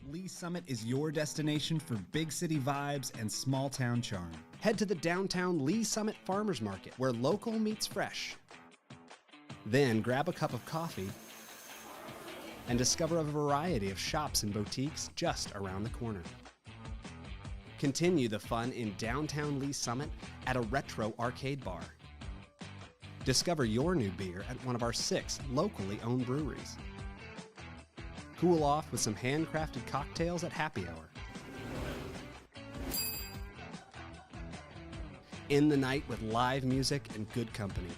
Lee Summit is your destination for big city vibes and small town charm. Head to the downtown Lee Summit Farmers Market, where local meets fresh. Then grab a cup of coffee and discover a variety of shops and boutiques just around the corner. Continue the fun in downtown Lee Summit at a retro arcade bar. Discover your new beer at one of our 6 locally owned breweries. Cool off with some handcrafted cocktails at happy hour. End the night with live music and good company.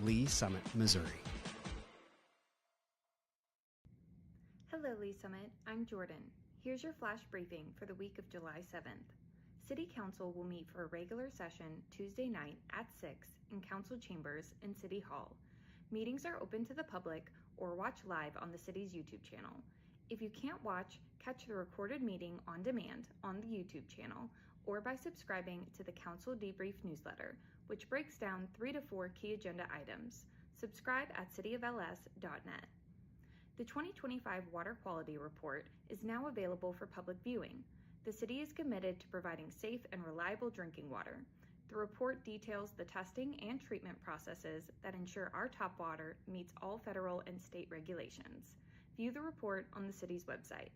Lee Summit, Missouri. Hello, Lee Summit. I'm Jordan. Here's your flash briefing for the week of July 7th. City Council will meet for a regular session Tuesday night at 6 in Council Chambers in City Hall. Meetings are open to the public or watch live on the city's YouTube channel. If you can't watch, catch the recorded meeting on demand on the YouTube channel or by subscribing to the Council Debrief newsletter, which breaks down 3 to 4 key agenda items. Subscribe at cityofls.net. The 2025 Water Quality Report is now available for public viewing. The city is committed to providing safe and reliable drinking water. The report details the testing and treatment processes that ensure our top water meets all federal and state regulations. View the report on the city's website.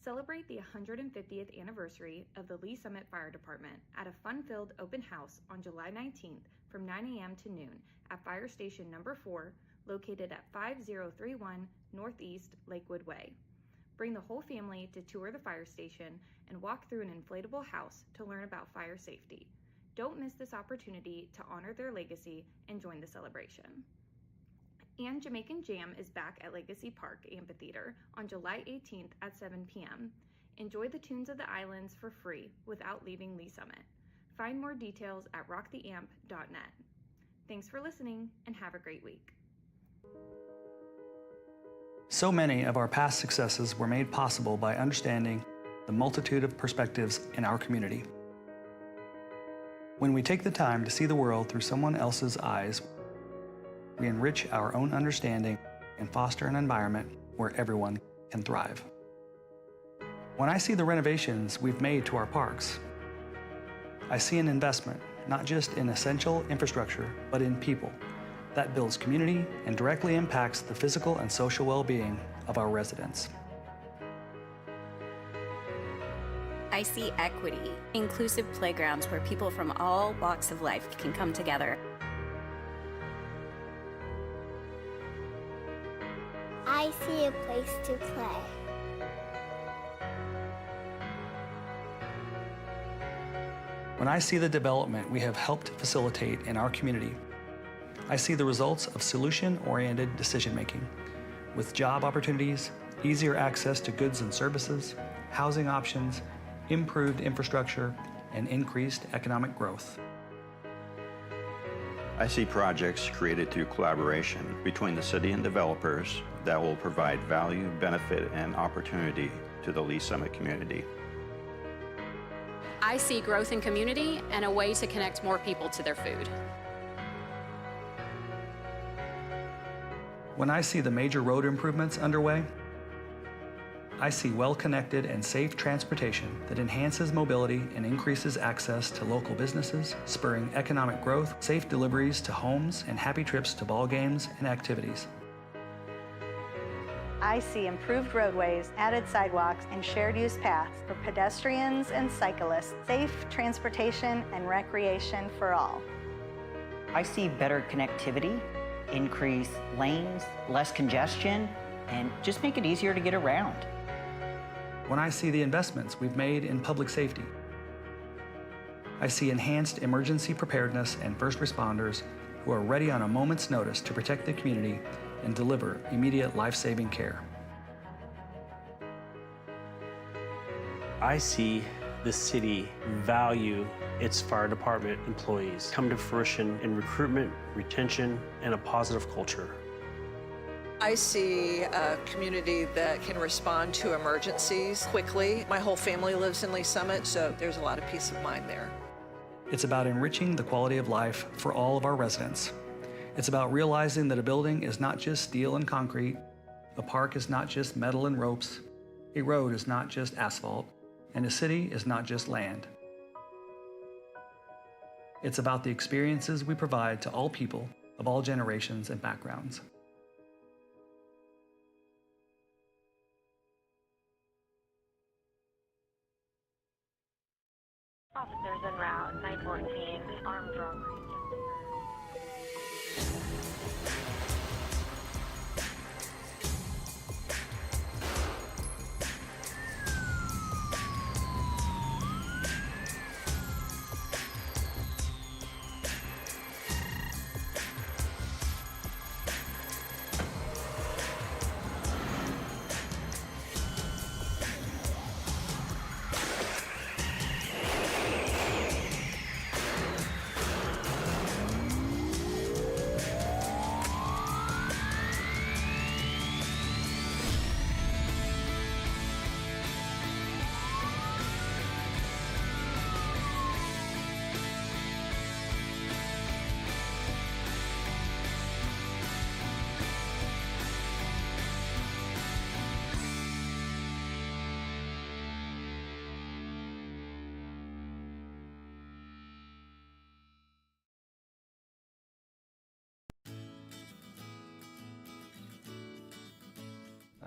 Celebrate the 150th anniversary of the Lee Summit Fire Department at a fun-filled open house on July 19th from 9 a.m. to noon at Fire Station Number 4, located at 5031 Northeast Lakewood Way. Bring the whole family to tour the fire station and walk through an inflatable house to learn about fire safety. Don't miss this opportunity to honor their legacy and join the celebration. And Jamaican Jam is back at Legacy Park Amphitheater on July 18th at 7 p.m. Enjoy the tunes of the islands for free without leaving Lee Summit. Find more details at rocktheamp.net. Thanks for listening and have a great week. So many of our past successes were made possible by understanding the multitude of perspectives in our community. When we take the time to see the world through someone else's eyes, we enrich our own understanding and foster an environment where everyone can thrive. When I see the renovations we've made to our parks, I see an investment not just in essential infrastructure, but in people that builds community and directly impacts the physical and social well-being of our residents. I see equity, inclusive playgrounds where people from all walks of life can come together. I see a place to play. When I see the development we have helped facilitate in our community, I see the results of solution-oriented decision-making, with job opportunities, easier access to goods and services, housing options, improved infrastructure, and increased economic growth. I see projects created through collaboration between the city and developers that will provide value, benefit, and opportunity to the Lee Summit community. I see growth in community and a way to connect more people to their food. When I see the major road improvements underway, I see well-connected and safe transportation that enhances mobility and increases access to local businesses, spurring economic growth, safe deliveries to homes, and happy trips to ball games and activities. I see improved roadways, added sidewalks, and shared use paths for pedestrians and cyclists, safe transportation and recreation for all. I see better connectivity, increased lanes, less congestion, and just make it easier to get around. When I see the investments we've made in public safety, I see enhanced emergency preparedness and first responders who are ready on a moment's notice to protect the community and deliver immediate life-saving care. I see the city value its fire department employees come to fruition in recruitment, retention, and a positive culture. I see a community that can respond to emergencies quickly. My whole family lives in Lee Summit, so there's a lot of peace of mind there. It's about enriching the quality of life for all of our residents It's about realizing that a building is not just steel and concrete, a park is not just metal and ropes, a road is not just asphalt, and a city is not just land. It's about the experiences we provide to all people of all generations and backgrounds. Officers en route, 914, armed robbery.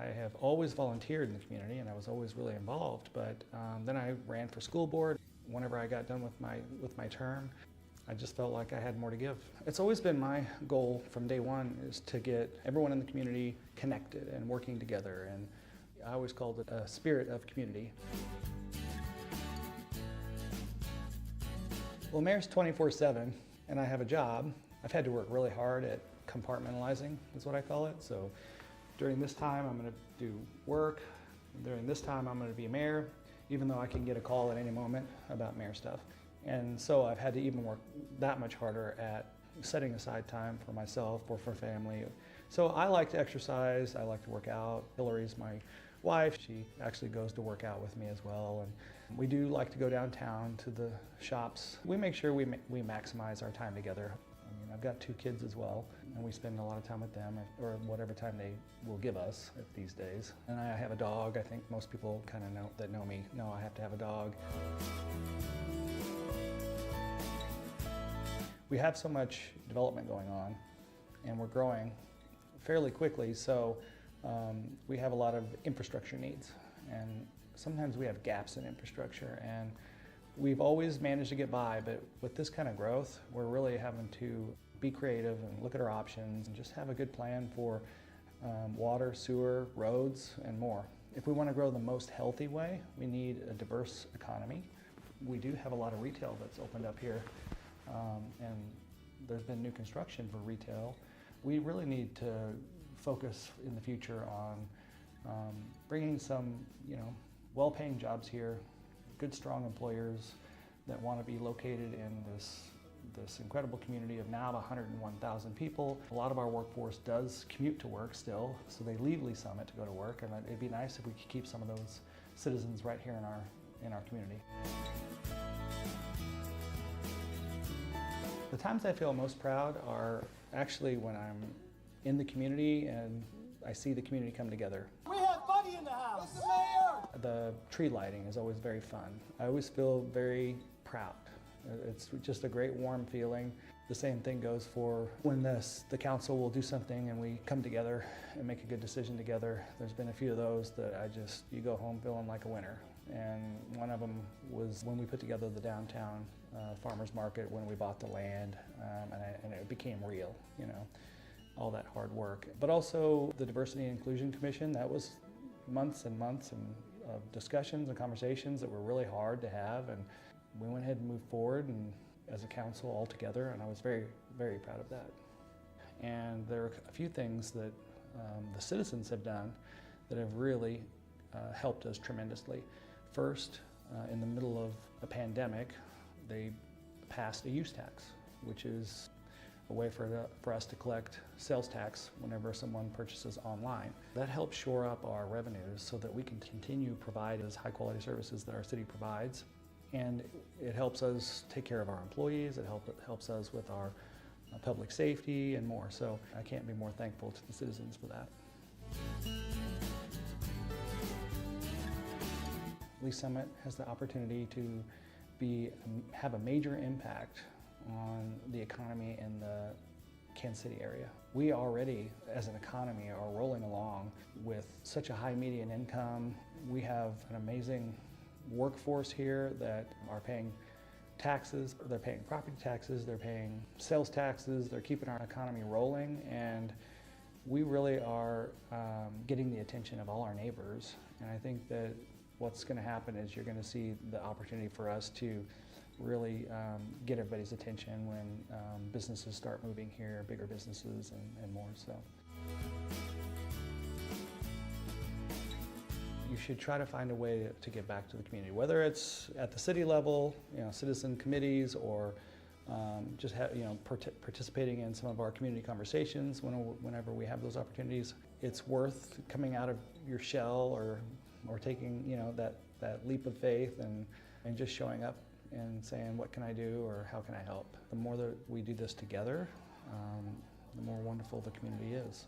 I have always volunteered in the community and I was always really involved, but then I ran for school board. Whenever I got done with my term, I just felt like I had more to give. It's always been my goal from day one is to get everyone in the community connected and working together, and I always called it a spirit of community. Well, mayor's 24/7 and I have a job. I've had to work really hard at compartmentalizing, is what I call it. So during this time, I'm going to do work. During this time, I'm going to be a mayor, even though I can get a call at any moment about mayor stuff. And so I've had to even work that much harder at setting aside time for myself or for family. So I like to exercise, I like to work out. Hillary's my wife. She actually goes to work out with me as well. And we do like to go downtown to the shops. We make sure we maximize our time together. I mean, I've got 2 kids as well, and we spend a lot of time with them, or whatever time they will give us these days. And I have a dog. I think most people kind of know me know I have to have a dog. We have so much development going on, and we're growing fairly quickly, so we have a lot of infrastructure needs, and sometimes we have gaps in infrastructure, and we've always managed to get by, but with this kind of growth, we're really having to be creative and look at our options and just have a good plan for water, sewer, roads, and more. If we want to grow the most healthy way, we need a diverse economy. We do have a lot of retail that's opened up here, and there's been new construction for retail. We really need to focus in the future on bringing some, well-paying jobs here, good, strong employers that want to be located in this incredible community of now 101,000 people. A lot of our workforce does commute to work still, so they leave Lee Summit to go to work, and it'd be nice if we could keep some of those citizens right here in our community. The times I feel most proud are actually when I'm in the community and I see the community come together. We have Buddy in the house. Mr. Mayor! The tree lighting is always very fun. I always feel very proud. It's just a great warm feeling. The same thing goes for when the council will do something and we come together and make a good decision together. There's been a few of those that you go home feeling like a winner. And one of them was when we put together the downtown farmers market, when we bought the land, and it became real, all that hard work. But also the Diversity and Inclusion Commission, that was months and months of discussions and conversations that were really hard to have, and we went ahead and moved forward and as a council all together, and I was very, very proud of that. And there are a few things that the citizens have done that have really helped us tremendously. First, in the middle of a pandemic, they passed a use tax, which is a way for us to collect sales tax whenever someone purchases online. That helps shore up our revenues so that we can continue to provide as high quality services that our city provides. And it helps us take care of our employees, it helps us with our public safety, and more. So I can't be more thankful to the citizens for that. Lee Summit has the opportunity to have a major impact on the economy in the Kansas City area. We already, as an economy, are rolling along with such a high median income. We have an amazing workforce here that are paying taxes, they're paying property taxes, they're paying sales taxes, they're keeping our economy rolling, and we really are getting the attention of all our neighbors. And I think that what's going to happen is you're going to see the opportunity for us to really get everybody's attention when businesses start moving here, bigger businesses and more so. You should try to find a way to give back to the community, whether it's at the city level, citizen committees, or just participating in some of our community conversations whenever we have those opportunities. It's worth coming out of your shell or taking that leap of faith and just showing up and saying, what can I do or how can I help? The more that we do this together, the more wonderful the community is.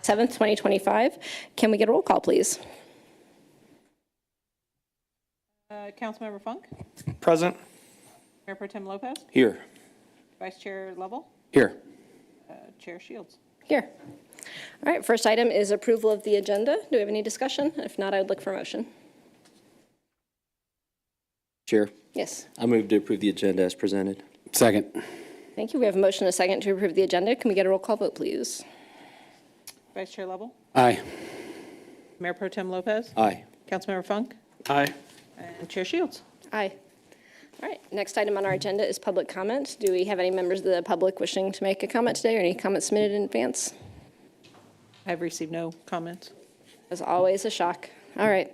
7th, 2025. Can we get a roll call, please? Councilmember Funk? Present. Mayor Pro Tem Lopez? Here. Vice Chair Lovell? Here. Chair Shields? Here. All right, first item is approval of the agenda. Do we have any discussion? If not, I would look for a motion. Chair, Yes. I move to approve the agenda as presented. Second. Thank you. We have a motion and a second to approve the agenda. Can we get a roll call vote, please? Vice Chair Lovell? Aye. Mayor Pro Tem Lopez? Aye. Councilmember Funk? Aye. And Chair Shields? Aye. All right, next item on our agenda is public comment. Do we have any members of the public wishing to make a comment today or any comments submitted in advance? I've received no comments. As always, a shock. All right.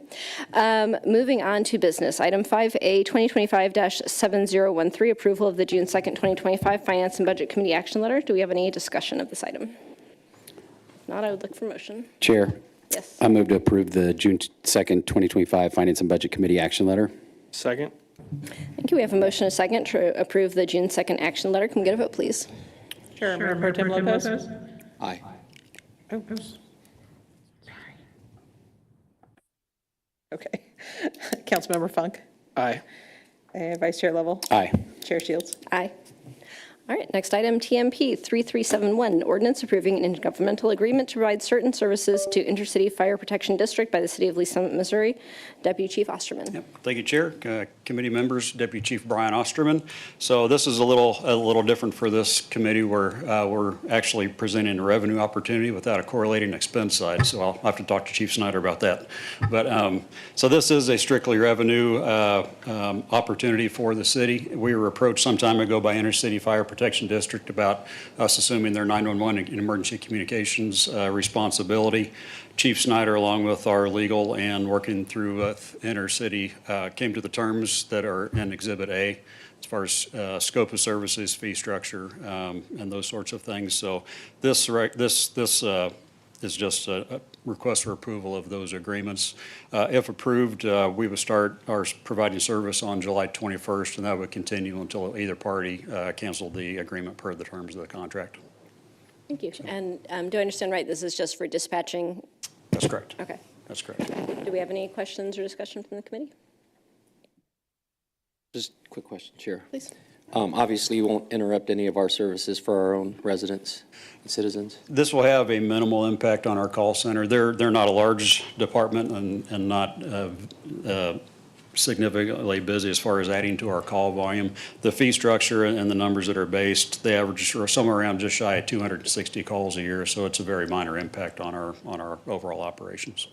Moving on to business. Item 5A, 2025-7013, approval of the June 2nd, 2025 Finance and Budget Committee action letter. Do we have any discussion of this item? If not, I would look for motion. Chair. Yes. I move to approve the June 2nd, 2025 Finance and Budget Committee action letter. Second. Thank you. We have a motion and a second to approve the June 2nd action letter. Can we get a vote, please? Sure. Mayor Pro Tem Lopez? Aye. Oh, okay. Councilmember Funk? Aye. And Vice Chair Lovell? Aye. Chair Shields? Aye. All right, next item, TMP-3371, An Ordinance approving an intergovernmental agreement to provide certain services to Intercity Fire Protection District by the City of Lee Summit, Missouri. Deputy Chief Osterman. Yep. Thank you, Chair. Committee members, Deputy Chief Brian Osterman. So this is a little different for this committee where we're actually presenting a revenue opportunity without a correlating expense side. So I'll have to talk to Chief Snyder about that. But so this is a strictly revenue opportunity for the city. We were approached some time ago by Intercity Fire Protection District about us assuming their 911 and emergency communications responsibility. Chief Snyder, along with our legal and working through Intercity, came to the terms that are in Exhibit A as far as scope of services, fee structure, and those sorts of things. So this is just a request for approval of those agreements. If approved, we would start our providing service on July 21st, and that would continue until either party canceled the agreement per the terms of the contract. Thank you. And do I understand right, this is just for dispatching? That's correct. Okay. That's correct. Do we have any questions or discussion from the committee? Just a quick question, Chair. Please. Obviously, you won't interrupt any of our services for our own residents and citizens. This will have a minimal impact on our call center. They're not a large department and not significantly busy as far as adding to our call volume. The fee structure and the numbers that are based, they average somewhere around just shy of 260 calls a year, so it's a very minor impact on our overall operations.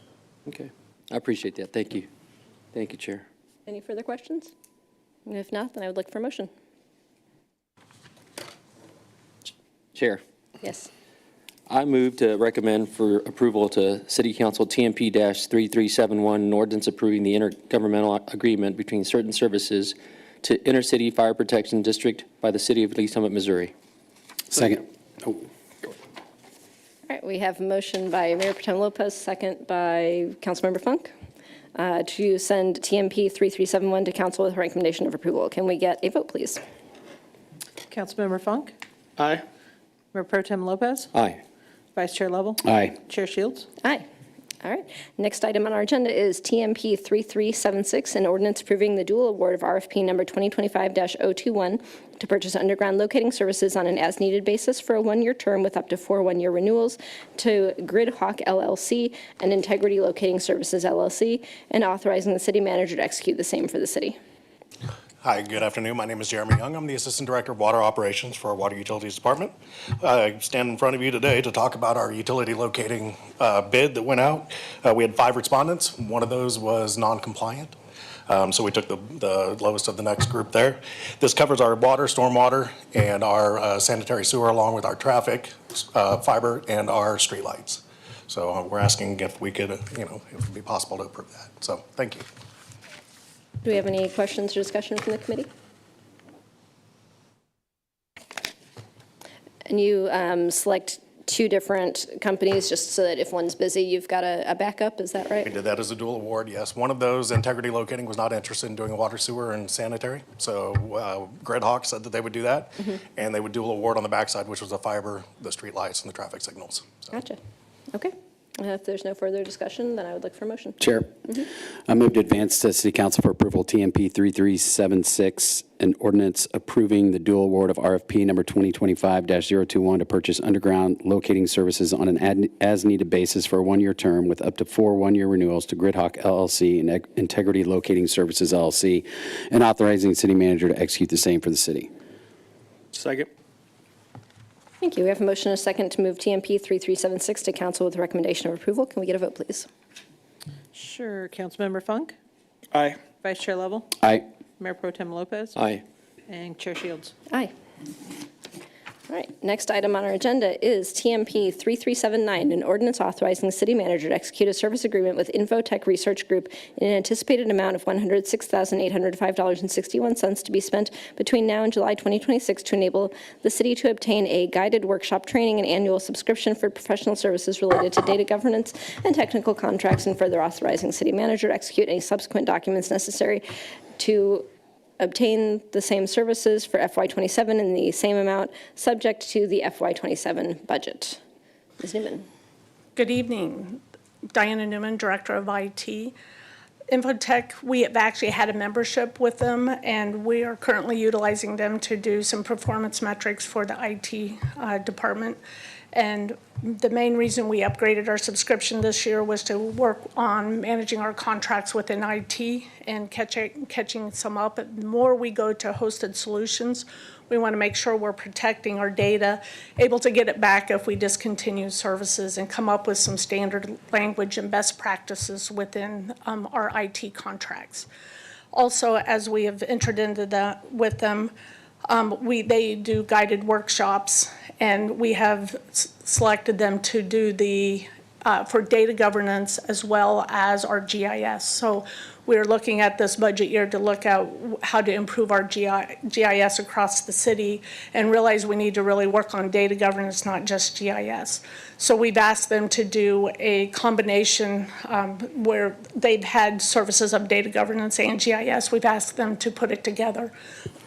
Okay. I appreciate that. Thank you. Thank you, Chair. Any further questions? And if not, then I would look for a motion. Chair. Yes. I move to recommend for approval to City Council TMP-3371 An Ordinance approving the intergovernmental agreement between certain services to Intercity Fire Protection District by the City of Lee Summit, Missouri. Second. Oh. All right, we have a motion by Mayor Pro Tem Lopez, second by Councilmember Funk, to send TMP-3371 to council with a recommendation of approval. Can we get a vote, please? Councilmember Funk? Aye. Mayor Pro Tem Lopez? Aye. Vice Chair Lovell? Aye. Chair Shields? Aye. All right. Next item on our agenda is TMP-3376, an ordinance approving the dual award of RFP number 2025-021 to purchase underground locating services on an as-needed basis for a one-year term with up to 4 one-year renewals to Gridhawk LLC and Integrity Locating Services LLC, and authorizing the city manager to execute the same for the city. Hi, good afternoon. My name is Jeremy Young. I'm the Assistant Director of Water Operations for our Water Utilities Department. I stand in front of you today to talk about our utility locating bid that went out. We had 5 respondents. One of those was non-compliant. So we took the lowest of the next group there. This covers our water, stormwater, and our sanitary sewer, along with our traffic, fiber, and our streetlights. So we're asking if we could, if it would be possible to approve that. So thank you. Do we have any questions or discussion from the committee? And you select 2 different companies just so that if one's busy, you've got a backup, is that right? We did that as a dual award, yes. One of those, Integrity Locating, was not interested in doing a water, sewer, and sanitary. So Gridhawk said that they would do that, and they would dual award on the backside, which was the fiber, the street lights, and the traffic signals. So. Gotcha. Okay. If there's no further discussion, then I would look for a motion. Chair, I move to advance to City Council for approval TMP-3376, an ordinance approving the dual award of RFP number 2025-021 to purchase underground locating services on an as-needed basis for a one-year term with up to 4 one-year renewals to Gridhawk LLC and Integrity Locating Services LLC, and authorizing the city manager to execute the same for the city. Second. Thank you. We have a motion and a second to move TMP-3376 to council with a recommendation of approval. Can we get a vote, please? Sure. Councilmember Funk? Aye. Vice Chair Lovell? Aye. Mayor Pro Tem Lopez? Aye. And Chair Shields? Aye. All right, next item on our agenda is TMP-3379, an ordinance authorizing the city manager to execute a service agreement with Infotech Research Group in an anticipated amount of $106,805.61 to be spent between now and July 2026 to enable the city to obtain a guided workshop training and annual subscription for professional services related to data governance and technical contracts, and further authorizing the city manager to execute any subsequent documents necessary to obtain the same services for FY27 in the same amount, subject to the FY27 budget. Ms. Newman. Good evening. Diana Newman, Director of IT. Infotech, we have actually had a membership with them, and we are currently utilizing them to do some performance metrics for the IT department. And the main reason we upgraded our subscription this year was to work on managing our contracts within IT and catching some up. The more we go to hosted solutions, we want to make sure we're protecting our data, able to get it back if we discontinue services, and come up with some standard language and best practices within our IT contracts. Also, as we have entered into that with them, they do guided workshops, and we have selected them to do the for data governance as well as our GIS. So we're looking at this budget year to look at how to improve our GIS across the city, and realize we need to really work on data governance, not just GIS. So we've asked them to do a combination where they've had services of data governance and GIS. We've asked them to put it together.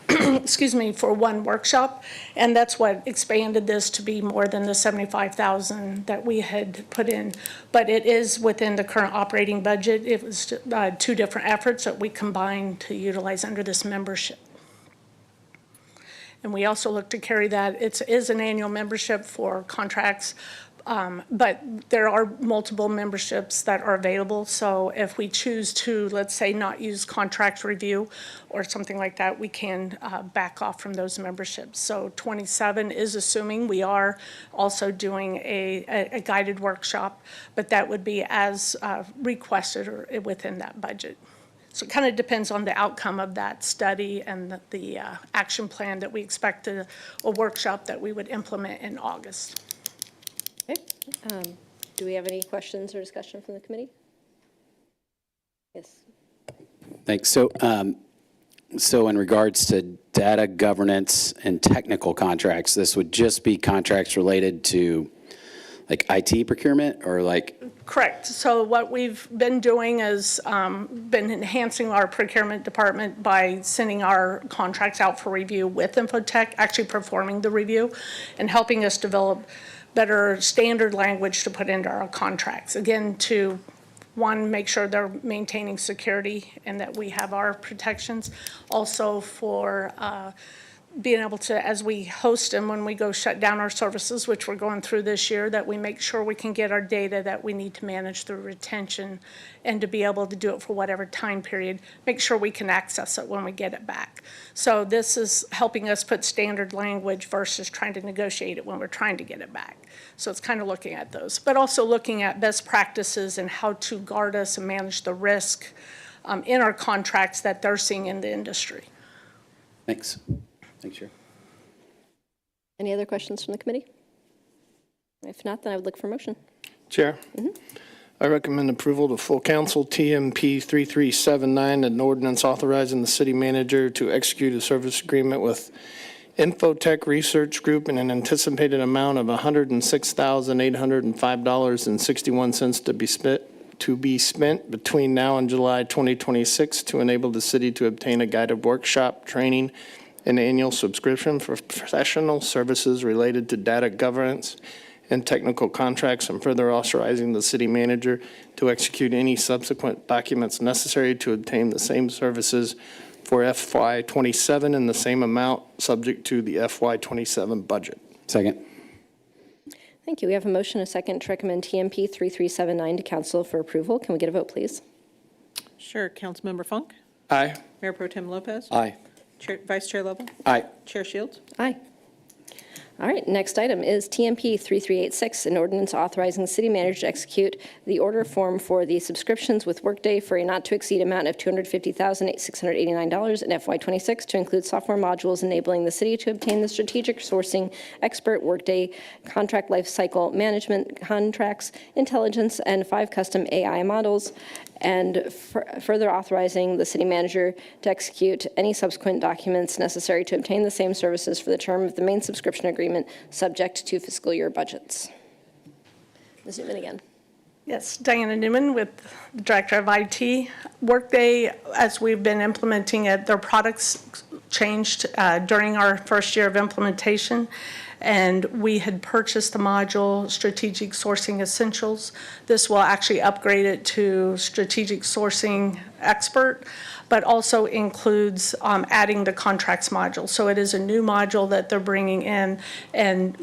Excuse me, for one workshop, and that's what expanded this to be more than the $75,000 that we had put in. But it is within the current operating budget. It was 2 different efforts that we combined to utilize under this membership. And we also look to carry that. It is an annual membership for contracts, but there are multiple memberships that are available. So if we choose to, let's say, not use contract review or something like that, we can back off from those memberships. So 27 is assuming we are also doing a guided workshop, but that would be as requested or within that budget. So it kind of depends on the outcome of that study and the action plan that we expect a workshop that we would implement in August. Okay. Do we have any questions or discussion from the committee? Yes. Thanks. So in regards to data governance and technical contracts, this would just be contracts related to like IT procurement or like? Correct. So what we've been doing is been enhancing our procurement department by sending our contracts out for review with Infotech, actually performing the review and helping us develop better standard language to put into our contracts. Again, to one, make sure they're maintaining security and that we have our protections. Also for being able to, as we host them, when we go shut down our services, which we're going through this year, that we make sure we can get our data that we need to manage through retention, and to be able to do it for whatever time period, make sure we can access it when we get it back. So this is helping us put standard language versus trying to negotiate it when we're trying to get it back. So it's kind of looking at those, but also looking at best practices and how to guard us and manage the risk in our contracts that they're seeing in the industry. Thanks. Thanks, Chair. Any other questions from the committee? If not, then I would look for a motion. Chair, I recommend approval to full council TMP-3379, an ordinance authorizing the city manager to execute a service agreement with Infotech Research Group in an anticipated amount of $106,805.61 to be spent between now and July 2026 to enable the city to obtain a guided workshop, training, and annual subscription for professional services related to data governance and technical contracts, and further authorizing the city manager to execute any subsequent documents necessary to obtain the same services for FY27 in the same amount, subject to the FY27 budget. Second. Thank you. We have a motion, a second, to recommend TMP 3379 to council for approval. Can we get a vote, please? Sure. Councilmember Funk? Aye. Mayor Pro Tem Lopez? Aye. Vice Chair Lovell? Aye. Chair Shields? Aye. All right, next item is TMP 3386, an ordinance authorizing the city manager to execute the order form for the subscriptions with Workday for a not-to-exceed amount of $250,689 in FY26 to include software modules enabling the city to obtain the strategic sourcing expert Workday contract lifecycle management contracts, intelligence, and 5 custom AI models, and further authorizing the city manager to execute any subsequent documents necessary to obtain the same services for the term of the main subscription agreement, subject to fiscal year budgets. Ms. Newman again. Yes, Diana Newman with the Director of IT. Workday, as we've been implementing it, their products changed during our first year of implementation, and we had purchased the module Strategic Sourcing Essentials. This will actually upgrade it to Strategic Sourcing Expert, but also includes adding the contracts module. So it is a new module that they're bringing in, and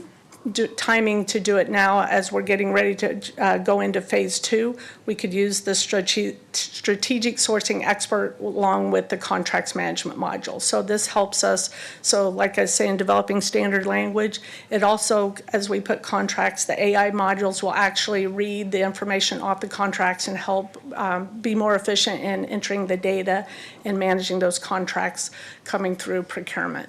timing to do it now as we're getting ready to go into phase 2. We could use the strategic sourcing expert along with the contracts management module. So this helps us. So like I say, in developing standard language, it also, as we put contracts, the AI modules will actually read the information off the contracts and help be more efficient in entering the data and managing those contracts coming through procurement.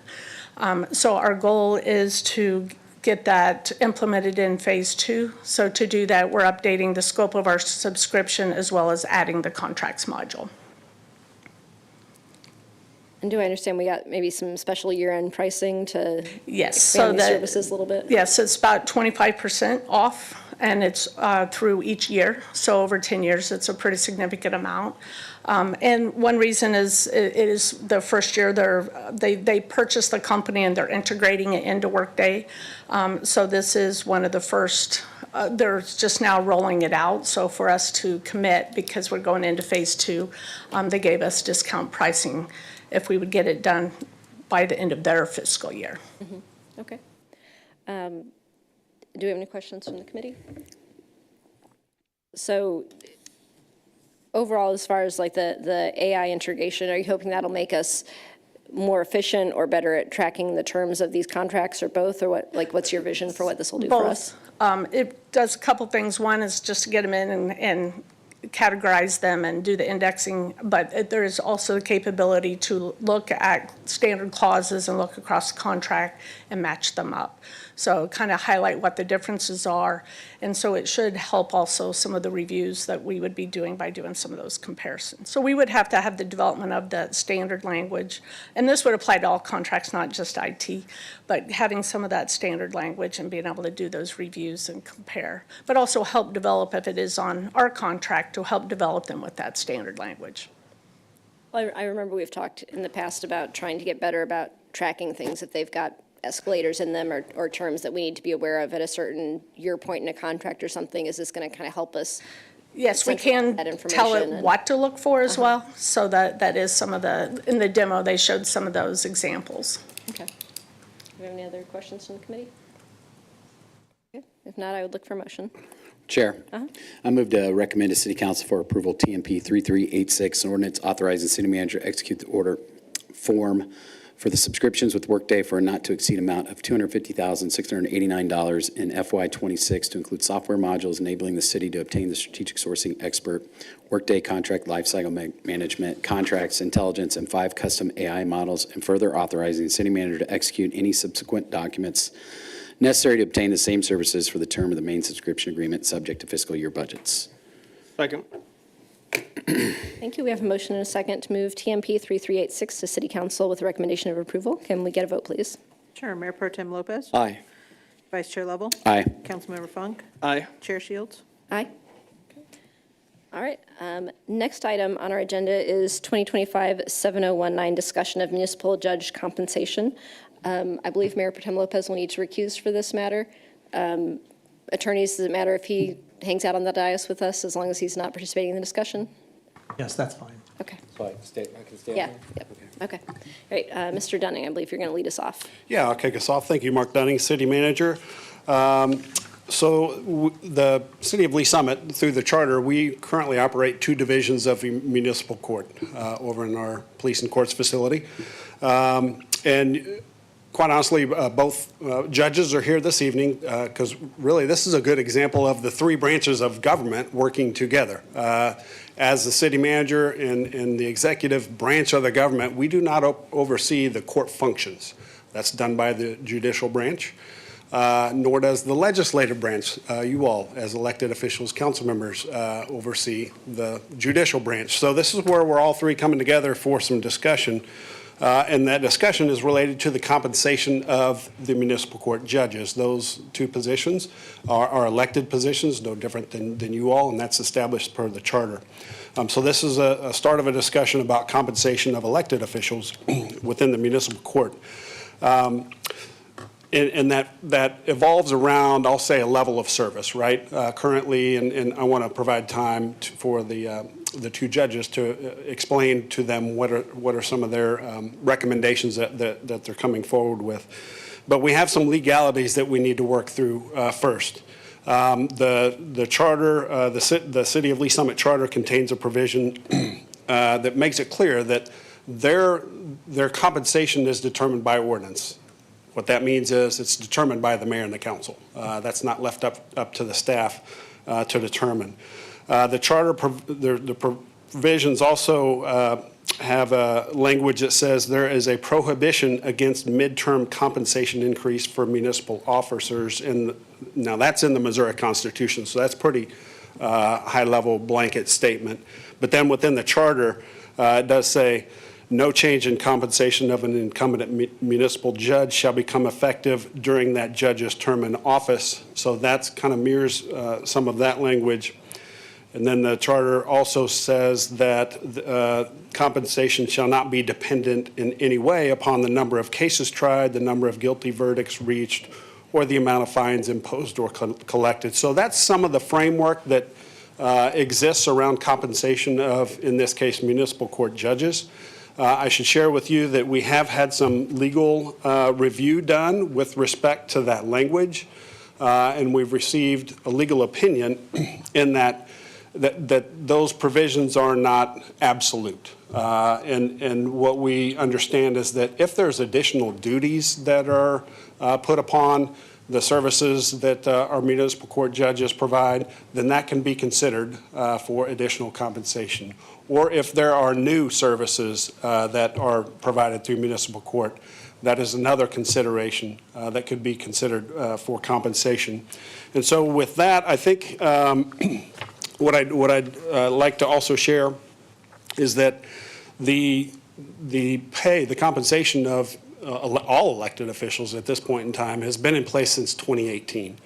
So our goal is to get that implemented in phase 2. So to do that, we're updating the scope of our subscription as well as adding the contracts module. And do I understand we got maybe some special year-end pricing to expand so these services a little bit? Yes, it's about 25% off, and it's through each year. So over 10 years, it's a pretty significant amount. And one reason is it is the first year they purchased the company and they're integrating it into Workday. So this is one of the first, they're just now rolling it out. So for us to commit, because we're going into phase 2, they gave us discount pricing if we would get it done by the end of their fiscal year. Mm-hmm. Okay. Do we have any questions from the committee? So overall, as far as like the AI integration, are you hoping that'll make us more efficient or better at tracking the terms of these contracts, or both, or what? Like, what's your vision for what this will do for us? It does a couple things. One is just to get them in and categorize them and do the indexing, but there is also the capability to look at standard clauses and look across the contract and match them up. So kind of highlight what the differences are. And so it should help also some of the reviews that we would be doing by doing some of those comparisons. So we would have to have the development of the standard language. And this would apply to all contracts, not just IT, but having some of that standard language and being able to do those reviews and compare. But also help develop, if it is on our contract, to help develop them with that standard language. Well, I remember we've talked in the past about trying to get better about tracking things if they've got escalators in them or terms that we need to be aware of at a certain year point in a contract or something. Is this going to kind of help us? Yes, we can tell it what to look for as well. So that is some of the, in the demo, they showed some of those examples. Okay. Do we have any other questions from the committee? Okay. If not, I would look for a motion. Chair, I move to recommend to City Council for approval TMP-3386, an ordinance authorizing city manager to execute the order form for the subscriptions with Workday for a not-to-exceed amount of $250,689 in FY26 to include software modules enabling the city to obtain the strategic sourcing expert, Workday contract lifecycle management, contracts, intelligence, and 5 custom AI models, and further authorizing the city manager to execute any subsequent documents necessary to obtain the same services for the term of the main subscription agreement, subject to fiscal year budgets. Second. Thank you. We have a motion and a second to move TMP-3386 to City Council with a recommendation of approval. Can we get a vote, please? Sure. Mayor Pro Tem Lopez? Aye. Vice Chair Lovell? Aye. Councilmember Funk? Aye. Chair Shields? Aye. All right. Next item on our agenda is 2025-7019, discussion of Municipal Judge compensation. I believe Mayor Pro Tem Lopez will need to recuse for this matter. attorneys, does it matter if he hangs out on the dais with us as long as he's not participating in the discussion? Yes, that's fine. Okay. So I can stay Yeah, yep. Okay. All right, Mr. Dunning, I believe you're going to lead us off. Yeah, I'll kick us off. Thank you, Mark Dunning, City Manager. The City of Lee Summit, through the charter, we currently operate 2 divisions of municipal court over in our police and courts facility. And quite honestly, both judges are here this evening because really this is a good example of the 3 branches of government working together. As the city manager and the executive branch of the government, we do not oversee the court functions. That's done by the judicial branch, nor does the legislative branch. You all, as elected officials, council members, oversee the judicial branch. So this is where we're all 3 coming together for some discussion. And that discussion is related to the compensation of the municipal court judges. Those 2 positions are elected positions, no different than you all, and that's established per the charter. So this is a start of a discussion about compensation of elected officials within the municipal court. And that evolves around, I'll say, a level of service, right? Currently, and I want to provide time for the 2 judges to explain to them what are some of their recommendations that they're coming forward with. But we have some legalities that we need to work through first. The charter, the City of Lee Summit charter contains a provision that makes it clear that their compensation is determined by ordinance. What that means is it's determined by the mayor and the council. That's not left up to the staff to determine. The charter, the provisions also have a language that says there is a prohibition against midterm compensation increase for municipal officers. Now that's in the Missouri Constitution, so that's pretty high-level blanket statement. But then within the charter, it does say, no change in compensation of an incumbent municipal judge shall become effective during that judge's term in office. So that's kind of mirrors some of that language. And then the charter also says that compensation shall not be dependent in any way upon the number of cases tried, the number of guilty verdicts reached, or the amount of fines imposed or collected. So that's some of the framework that exists around compensation of, in this case, municipal court judges. I should share with you that we have had some legal review done with respect to that language, and we've received a legal opinion in that those provisions are not absolute. And what we understand is that if there's additional duties that are put upon the services that our municipal court judges provide, then that can be considered for additional compensation. Or if there are new services that are provided through municipal court, that is another consideration that could be considered for compensation. And so with that, I think what I'd like to also share is that the compensation of all elected officials at this point in time has been in place since 2018.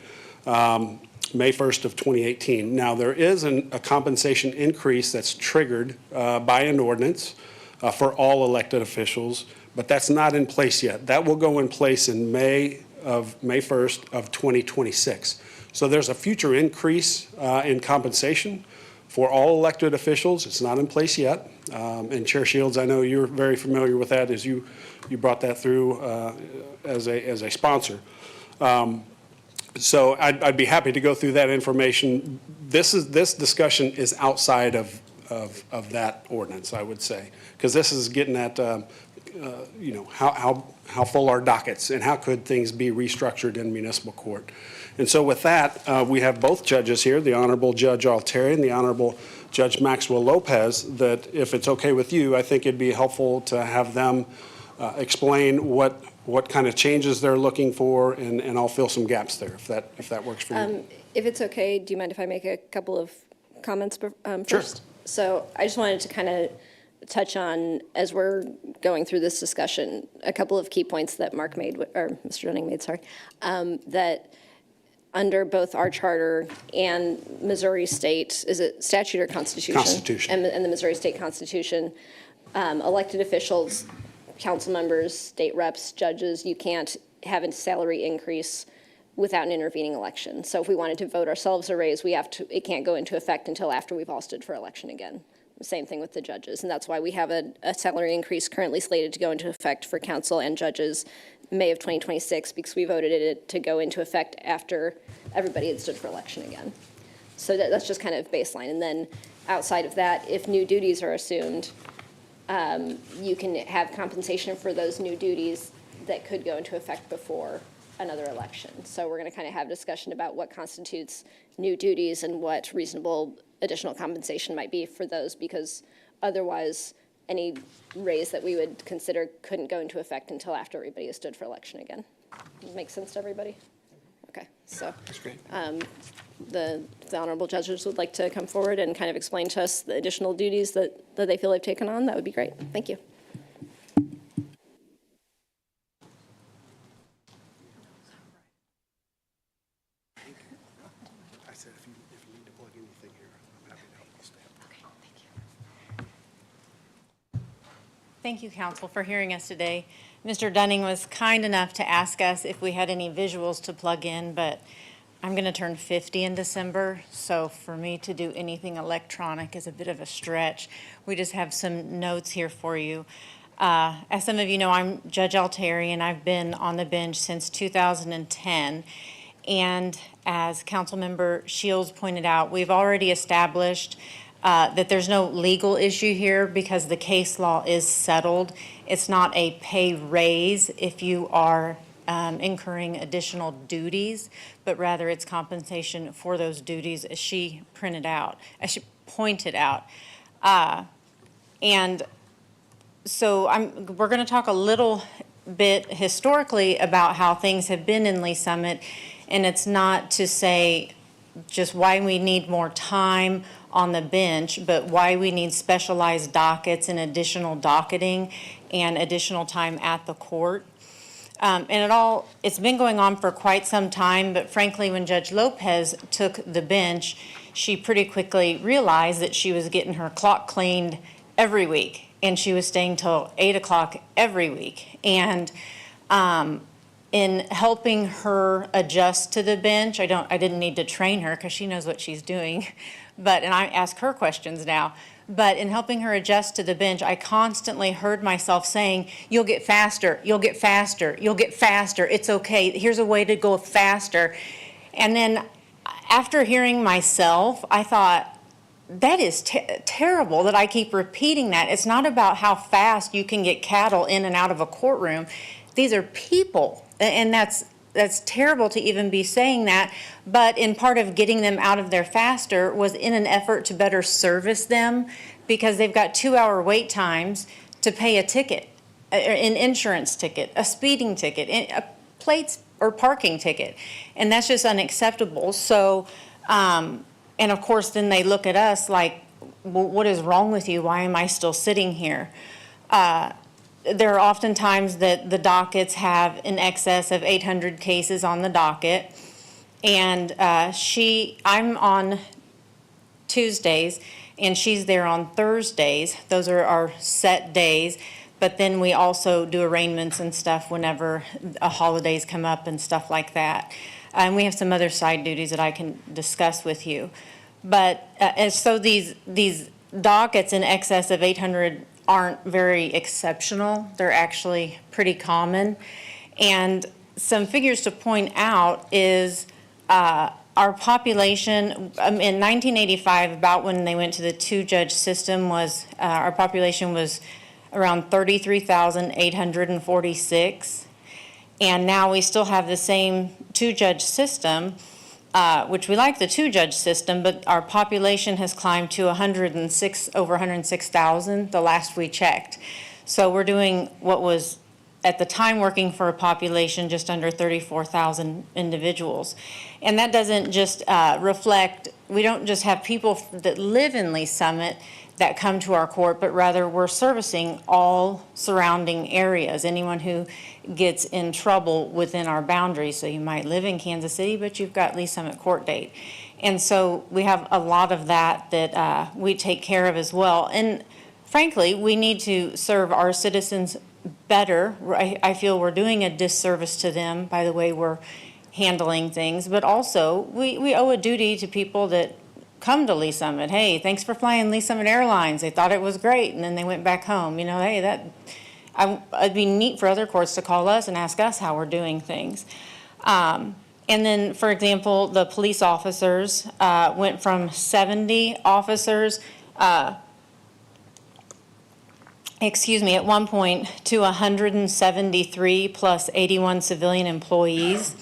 May 1st of 2018. Now, there is a compensation increase that's triggered by an ordinance for all elected officials, but that's not in place yet. That will go in place in May 1st of 2026. So there's a future increase in compensation for all elected officials. It's not in place yet. And Chair Shields, I know you're very familiar with that as you brought that through as a sponsor. So I'd be happy to go through that information. This discussion is outside of that ordinance, I would say, because this is getting at how full are dockets and how could things be restructured in municipal court. And so with that, we have both judges here, the Honorable Judge Altieri and the Honorable Judge Maxwell Lopez, that if it's okay with you, I think it'd be helpful to have them explain what kind of changes they're looking for, and I'll fill some gaps there if that works for you. If it's okay, do you mind if I make a couple of comments first? Sure. So I just wanted to kind of touch on, as we're going through this discussion, a couple of key points that Mark made, or Mr. Dunning made, sorry, that under both our charter and Missouri State, is it statute or constitution? Constitution. And the Missouri State Constitution, elected officials, council members, state reps, judges, you can't have a salary increase without an intervening election. So if we wanted to vote ourselves a raise, it can't go into effect until after we've all stood for election again. Same thing with the judges, and that's why we have a salary increase currently slated to go into effect for council and judges May of 2026, because we voted it to go into effect after everybody had stood for election again. So that's just kind of baseline. And then outside of that, if new duties are assumed, you can have compensation for those new duties that could go into effect before another election. So we're going to kind of have discussion about what constitutes new duties and what reasonable additional compensation might be for those, because otherwise any raise that we would consider couldn't go into effect until after everybody has stood for election again. Make sense to everybody? Okay, so That's great. the honorable judges would like to come forward and kind of explain to us the additional duties that they feel they've taken on, that would be great. Thank you. Thank you, Council, for hearing us today. Mr. Dunning was kind enough to ask us if we had any visuals to plug in, but I'm going to turn 50 in December, so for me to do anything electronic is a bit of a stretch. We just have some notes here for you. As some of you know, I'm Judge Altieri, and I've been on the bench since 2010. And as Councilmember Shields pointed out, we've already established that there's no legal issue here because the case law is settled. It's not a pay raise if you are incurring additional duties, but rather it's compensation for those duties as she pointed out. And so we're going to talk a little bit historically about how things have been in Lee Summit, and it's not to say just why we need more time on the bench, but why we need specialized dockets and additional docketing and additional time at the court. And it's been going on for quite some time, but frankly, when Judge Lopez took the bench, she pretty quickly realized that she was getting her clock cleaned every week, and she was staying till 8 o'clock every week. And in helping her adjust to the bench, I didn't need to train her because she knows what she's doing, and I ask her questions now. But in helping her adjust to the bench, I constantly heard myself saying, "You'll get faster, you'll get faster, you'll get faster, it's okay, here's a way to go faster." And then after hearing myself, I thought, that is terrible that I keep repeating that. It's not about how fast you can get cattle in and out of a courtroom. These are people, and that's terrible to even be saying that, but in part of getting them out of there faster was in an effort to better service them, because they've got 2-hour wait times to pay a ticket, an insurance ticket, a speeding ticket, a plates or parking ticket, and that's just unacceptable. So, and of course, then they look at us like, well, what is wrong with you? Why am I still sitting here? There are often times that the dockets have in excess of 800 cases on the docket. And I'm on Tuesdays and she's there on Thursdays. Those are our set days. But then we also do arraignments and stuff whenever holidays come up and stuff like that. And we have some other side duties that I can discuss with you. But and so these dockets in excess of 800 aren't very exceptional. They're actually pretty common. And some figures to point out is our population in 1985, about when they went to the 2-judge system, was our population was around 33,846. And now we still have the same 2-judge system, which we like the 2-judge system, but our population has climbed to over 106,000 the last we checked. So we're doing what was at the time working for a population just under 34,000 individuals. And that doesn't just reflect, we don't just have people that live in Lee Summit that come to our court, but rather we're servicing all surrounding areas, anyone who gets in trouble within our boundaries. So you might live in Kansas City, but you've got Lee Summit court date. And so we have a lot of that we take care of as well. And frankly, we need to serve our citizens better. I feel we're doing a disservice to them by the way we're handling things, but also we owe a duty to people that come to Lee Summit. Hey, thanks for flying Lee Summit Airlines. They thought it was great, and then they went back home. You know, hey, it'd be neat for other courts to call us and ask us how we're doing things. And then, for example, the police officers went from 70 officers, at one point to 173 plus 81 civilian employees.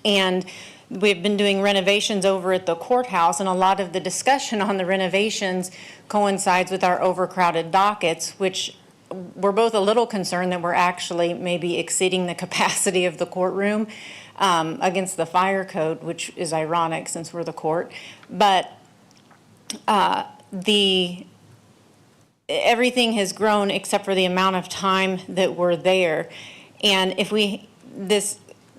And we've been doing renovations over at the courthouse, and a lot of the discussion on the renovations coincides with our overcrowded dockets, which we're both a little concerned that we're actually maybe exceeding the capacity of the courtroom against the fire code, which is ironic since we're the court. But everything has grown except for the amount of time that we're there. And if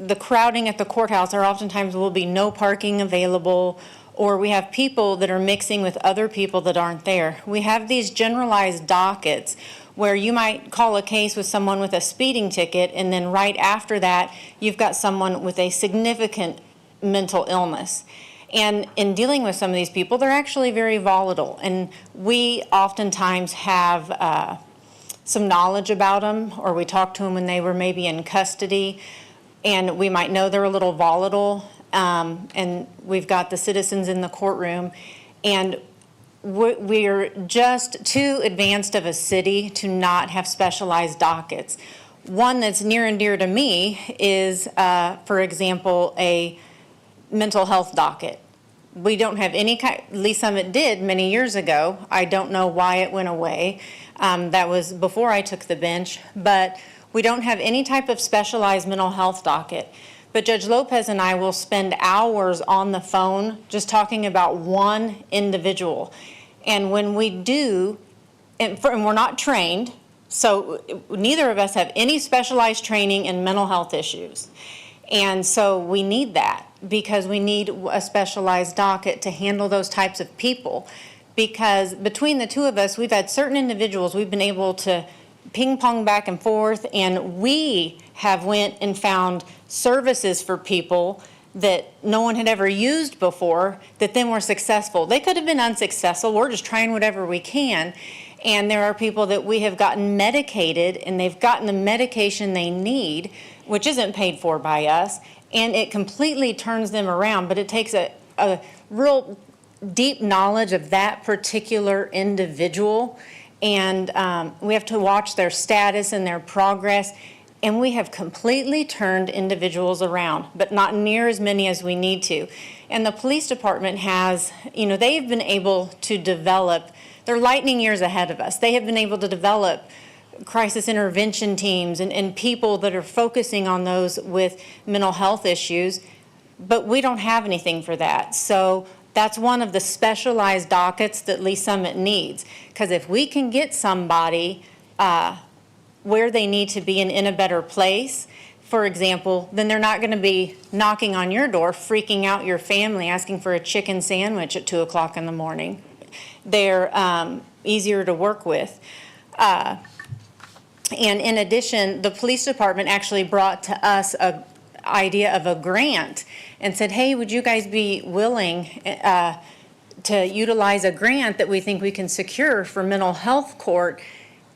the crowding at the courthouse, there oftentimes will be no parking available, or we have people that are mixing with other people that aren't there. We have these generalized dockets where you might call a case with someone with a speeding ticket, and then right after that, you've got someone with a significant mental illness. And in dealing with some of these people, they're actually very volatile. And we oftentimes have some knowledge about them, or we talk to them when they were maybe in custody, and we might know they're a little volatile. And we've got the citizens in the courtroom, and we're just too advanced of a city to not have specialized dockets. One that's near and dear to me is, for example, a mental health docket. We don't have any kind. Lee Summit did many years ago. I don't know why it went away. That was before I took the bench, but we don't have any type of specialized mental health docket. But Judge Lopez and I will spend hours on the phone just talking about one individual. And when we do, and we're not trained, so neither of us have any specialized training in mental health issues. And so we need that, because we need a specialized docket to handle those types of people. Because between the two of us, we've had certain individuals we've been able to ping pong back and forth, and we have went and found services for people that no one had ever used before that then were successful. They could have been unsuccessful. We're just trying whatever we can. And there are people that we have gotten medicated, and they've gotten the medication they need, which isn't paid for by us, and it completely turns them around. But it takes a real deep knowledge of that particular individual, and we have to watch their status and their progress. And we have completely turned individuals around, but not near as many as we need to. And the police department has, they've been able to develop, they're lightning years ahead of us. They have been able to develop crisis intervention teams and people that are focusing on those with mental health issues, but we don't have anything for that. So that's one of the specialized dockets that Lee Summit needs. Because if we can get somebody where they need to be and in a better place, for example, then they're not going to be knocking on your door, freaking out your family, asking for a chicken sandwich at 2 o'clock in the morning. They're easier to work with. And in addition, the police department actually brought to us an idea of a grant and said, hey, would you guys be willing to utilize a grant that we think we can secure for mental health court?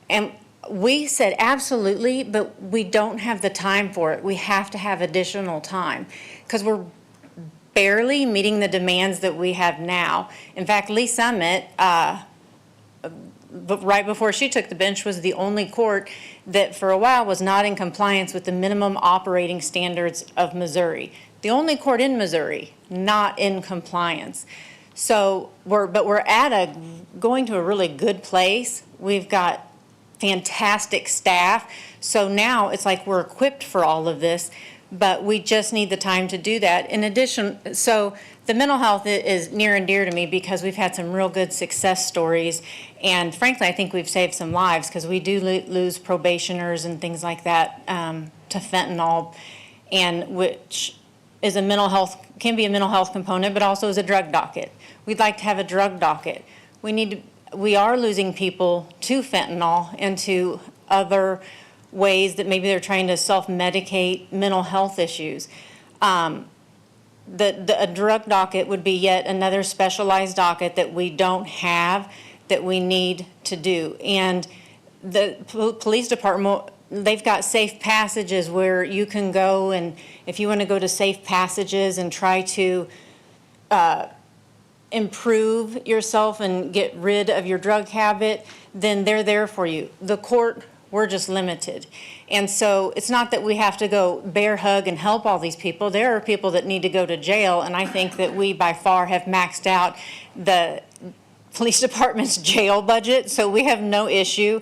And we said absolutely, but we don't have the time for it. We have to have additional time because we're barely meeting the demands that we have now. In fact, Lee Summit, right before she took the bench, was the only court that for a while was not in compliance with the minimum operating standards of Missouri. The only court in Missouri not in compliance. So we're going to a really good place. We've got fantastic staff. So now it's like we're equipped for all of this, but we just need the time to do that. In addition, so the mental health is near and dear to me because we've had some real good success stories. And frankly, I think we've saved some lives because we do lose probationers and things like that to fentanyl, and which is can be a mental health component, but also is a drug docket. We'd like to have a drug docket. We are losing people to fentanyl and to other ways that maybe they're trying to self-medicate mental health issues. A drug docket would be yet another specialized docket that we don't have, that we need to do. And the police department, they've got safe passages where you can go, and if you want to go to safe passages and try to improve yourself and get rid of your drug habit, then they're there for you. The court, we're just limited. And so it's not that we have to go bear hug and help all these people. There are people that need to go to jail, and I think that we by far have maxed out the police department's jail budget, so we have no issue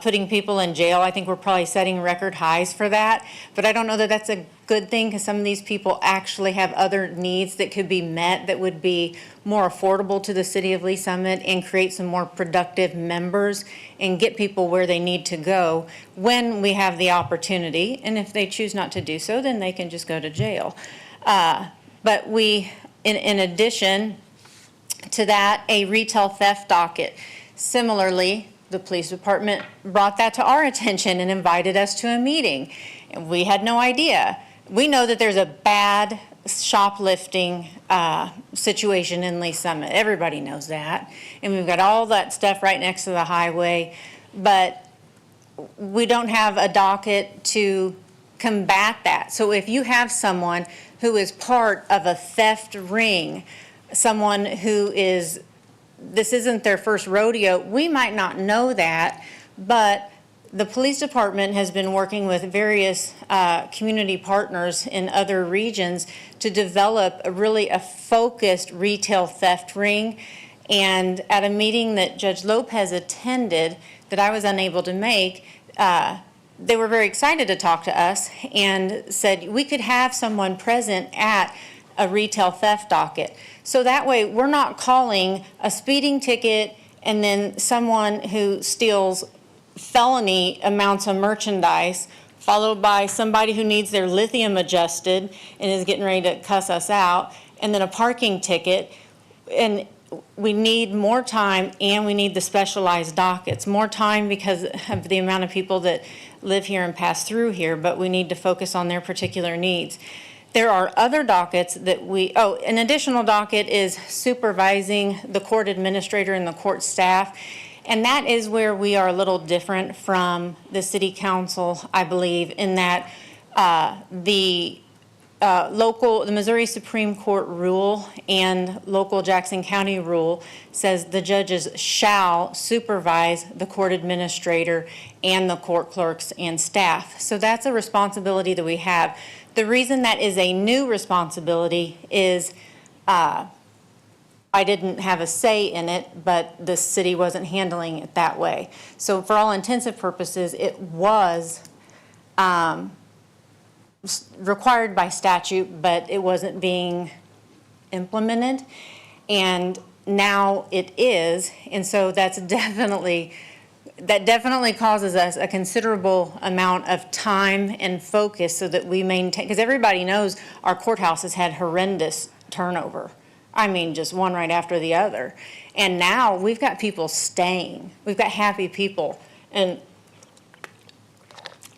putting people in jail. I think we're probably setting record highs for that, but I don't know that that's a good thing, because some of these people actually have other needs that could be met that would be more affordable to the city of Lee Summit and create some more productive members and get people where they need to go when we have the opportunity. And if they choose not to do so, then they can just go to jail. But we, in addition to that, a retail theft docket. Similarly, the police department brought that to our attention and invited us to a meeting. And we had no idea. We know that there's a bad shoplifting situation in Lee Summit. Everybody knows that. And we've got all that stuff right next to the highway. But we don't have a docket to combat that. So if you have someone who is part of a theft ring, someone who is, this isn't their first rodeo, we might not know that, but the police department has been working with various community partners in other regions to develop a focused retail theft ring. And at a meeting that Judge Lopez attended that I was unable to make, they were very excited to talk to us and said we could have someone present at a retail theft docket. So that way we're not calling a speeding ticket and then someone who steals felony amounts of merchandise, followed by somebody who needs their lithium adjusted and is getting ready to cuss us out, and then a parking ticket. And we need more time, and we need the specialized dockets. More time because of the amount of people that live here and pass through here, but we need to focus on their particular needs. There are other dockets that an additional docket is supervising the court administrator and the court staff. And that is where we are a little different from the city council, I believe, in that the Missouri Supreme Court rule and local Jackson County rule says the judges shall supervise the court administrator and the court clerks and staff. So that's a responsibility that we have. The reason that is a new responsibility is I didn't have a say in it, but the city wasn't handling it that way. So for all intents and purposes, it was required by statute, but it wasn't being implemented. And now it is, and so that definitely causes us a considerable amount of time and focus so that we maintain, because everybody knows our courthouse has had horrendous turnover. I mean, just one right after the other. And now we've got people staying. We've got happy people. And,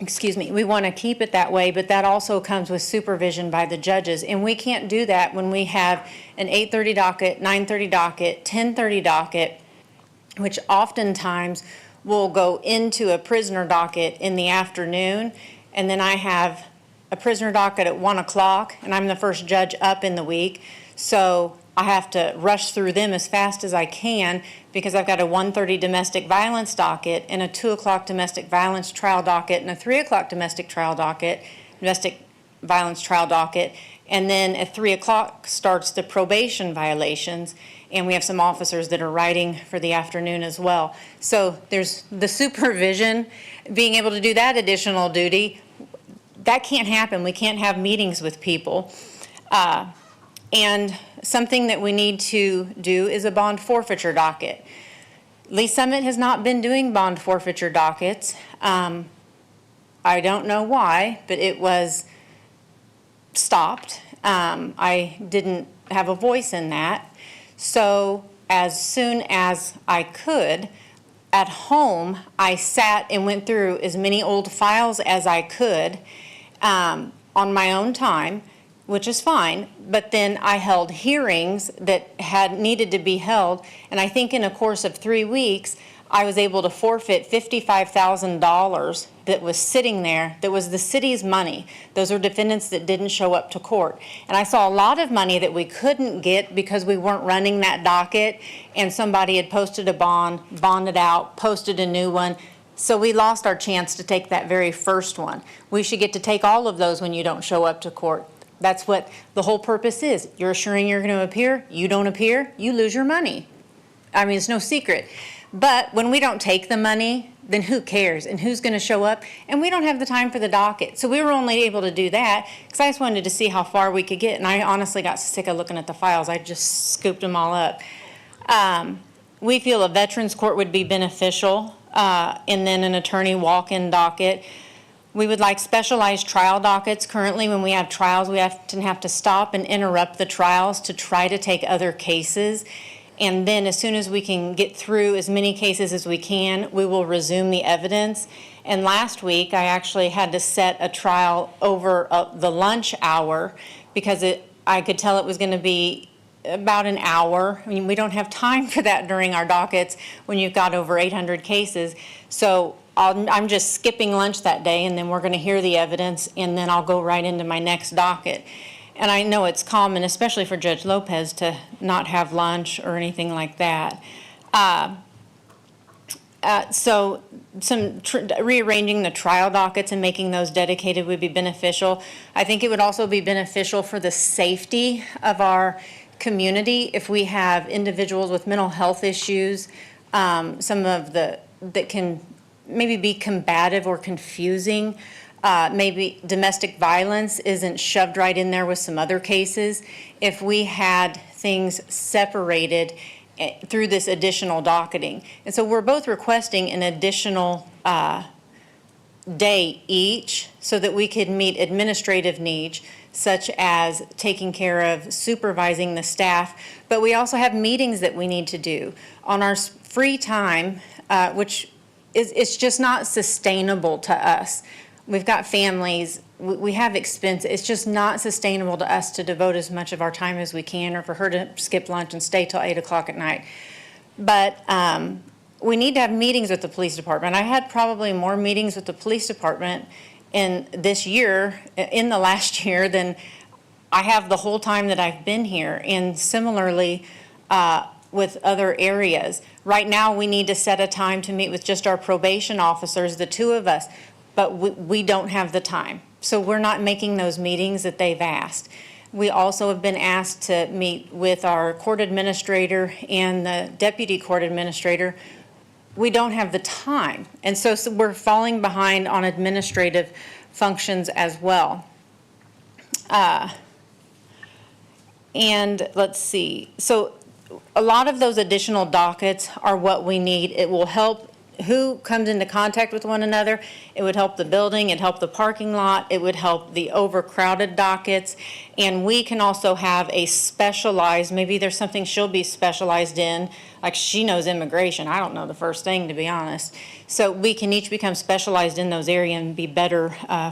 we want to keep it that way, but that also comes with supervision by the judges. And we can't do that when we have an 8:30 docket, 9:30 docket, 10:30 docket, which oftentimes will go into a prisoner docket in the afternoon. And then I have a prisoner docket at 1 o'clock, and I'm the first judge up in the week. So I have to rush through them as fast as I can because I've got a 1:30 domestic violence docket and a 2 o'clock domestic violence trial docket and a 3 o'clock domestic violence trial docket. And then at 3 o'clock starts the probation violations. And we have some officers that are writing for the afternoon as well. So there's the supervision, being able to do that additional duty. That can't happen. We can't have meetings with people. And something that we need to do is a bond forfeiture docket. Lee Summit has not been doing bond forfeiture dockets. I don't know why, but it was stopped. I didn't have a voice in that. So as soon as I could, at home, I sat and went through as many old files as I could on my own time. which is fine. But then I held hearings that had needed to be held, and I think in a course of 3 weeks, I was able to forfeit $55,000 that was sitting there, that was the city's money. Those are defendants that didn't show up to court. And I saw a lot of money that we couldn't get because we weren't running that docket, and somebody had posted a bond, bonded out, posted a new one. So we lost our chance to take that very first one. We should get to take all of those when you don't show up to court. That's what the whole purpose is. You're assuring you're going to appear, you don't appear, you lose your money. I mean, it's no secret. But when we don't take the money, then who cares? And who's going to show up? And we don't have the time for the docket. So we were only able to do that because I just wanted to see how far we could get. And I honestly got sick of looking at the files. I just scooped them all up. We feel a veterans court would be beneficial, and then an attorney walk-in docket. We would like specialized trial dockets. Currently, when we have trials, we often have to stop and interrupt the trials to try to take other cases. And then as soon as we can get through as many cases as we can, we will resume the evidence. And last week, I actually had to set a trial over the lunch hour because I could tell it was going to be about an hour. I mean, we don't have time for that during our dockets when you've got over 800 cases. So I'm just skipping lunch that day, and then we're going to hear the evidence, and then I'll go right into my next docket. And I know it's common, especially for Judge Lopez, to not have lunch or anything like that. So rearranging the trial dockets and making those dedicated would be beneficial. I think it would also be beneficial for the safety of our community if we have individuals with mental health issues, some of that can maybe be combative or confusing. Maybe domestic violence isn't shoved right in there with some other cases. If we had things separated through this additional docketing. And so we're both requesting an additional day each so that we could meet administrative needs, such as taking care of supervising the staff. But we also have meetings that we need to do on our free time, which it's just not sustainable to us. We've got families, we have expenses. It's just not sustainable to us to devote as much of our time as we can, or for her to skip lunch and stay till 8 o'clock at night. But we need to have meetings with the police department. I had probably more meetings with the police department in the last year, than I have the whole time that I've been here. And similarly, with other areas. Right now, we need to set a time to meet with just our probation officers, the two of us. But we don't have the time. So we're not making those meetings that they've asked. We also have been asked to meet with our court administrator and the deputy court administrator. We don't have the time. And so we're falling behind on administrative functions as well. And let's see. So a lot of those additional dockets are what we need. It will help who comes into contact with one another. It would help the building, it'd help the parking lot, it would help the overcrowded dockets. And we can also have a specialized, maybe there's something she'll be specialized in, like she knows immigration. I don't know the first thing, to be honest. So we can each become specialized in those areas and be better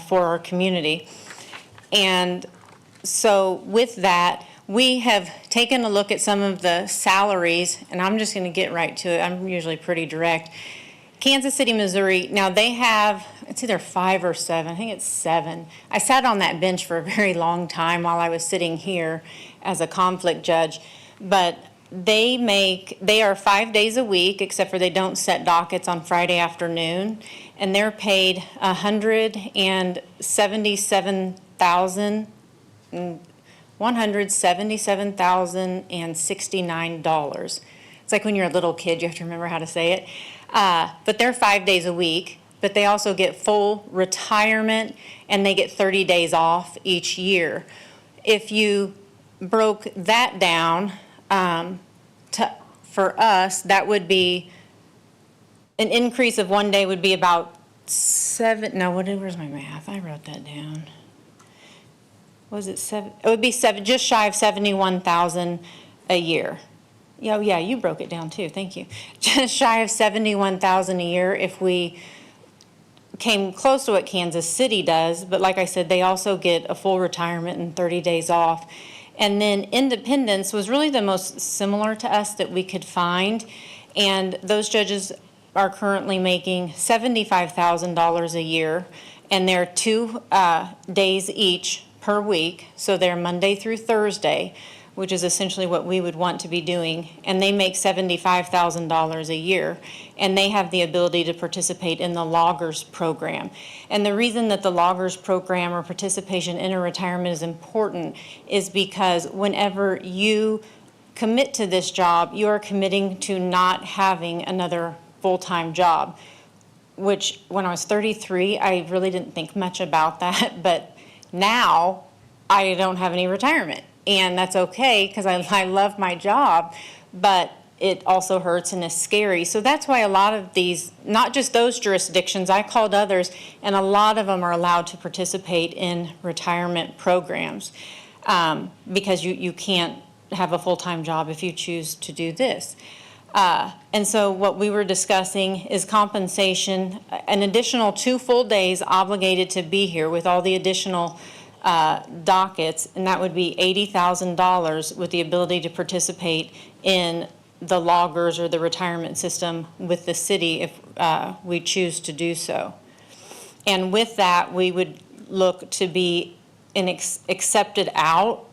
for our community. And so with that, we have taken a look at some of the salaries, and I'm just going to get right to it. I'm usually pretty direct. Kansas City, Missouri, now they have, it's either 5 or 7, I think it's 7. I sat on that bench for a very long time while I was sitting here as a conflict judge, but they are 5 days a week, except for they don't set dockets on Friday afternoon, and they're paid $177,069. It's like when you're a little kid, you have to remember how to say it. But they're 5 days a week, but they also get full retirement, and they get 30 days off each year. If you broke that down for us, that would be an increase of 1 day would be about where's my math? I wrote that down. Was it 7? It would be just shy of $71,000 a year. Yeah, you broke it down too, thank you. Just shy of $71,000 a year if we came close to what Kansas City does, but like I said, they also get a full retirement and 30 days off. And then independence was really the most similar to us that we could find. And those judges are currently making $75,000 a year, and they're 2 days each per week. So they're Monday through Thursday, which is essentially what we would want to be doing. And they make $75,000 a year. And they have the ability to participate in the loggers program. And the reason that the loggers program or participation in a retirement is important is because whenever you commit to this job, you are committing to not having another full-time job, which when I was 33, I really didn't think much about that. But now I don't have any retirement. And that's okay because I love my job, but it also hurts and is scary. So that's why a lot of these, not just those jurisdictions, I called others, and a lot of them are allowed to participate in retirement programs because you can't have a full-time job if you choose to do this. And so what we were discussing is compensation, an additional 2 full days obligated to be here with all the additional dockets, and that would be $80,000 with the ability to participate in the loggers or the retirement system with the city if we choose to do so. And with that, we would look to be accepted out.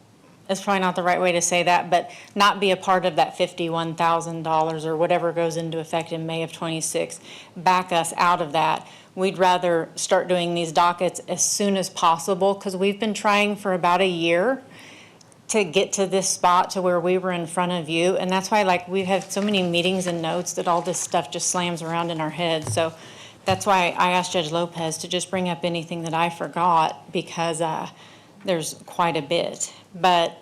That's probably not the right way to say that, but not be a part of that $51,000 or whatever goes into effect in May of 26. Back us out of that. We'd rather start doing these dockets as soon as possible because we've been trying for about a year to get to this spot to where we were in front of you. And that's why we've had so many meetings and notes that all this stuff just slams around in our heads. So that's why I asked Judge Lopez to just bring up anything that I forgot because there's quite a bit. But,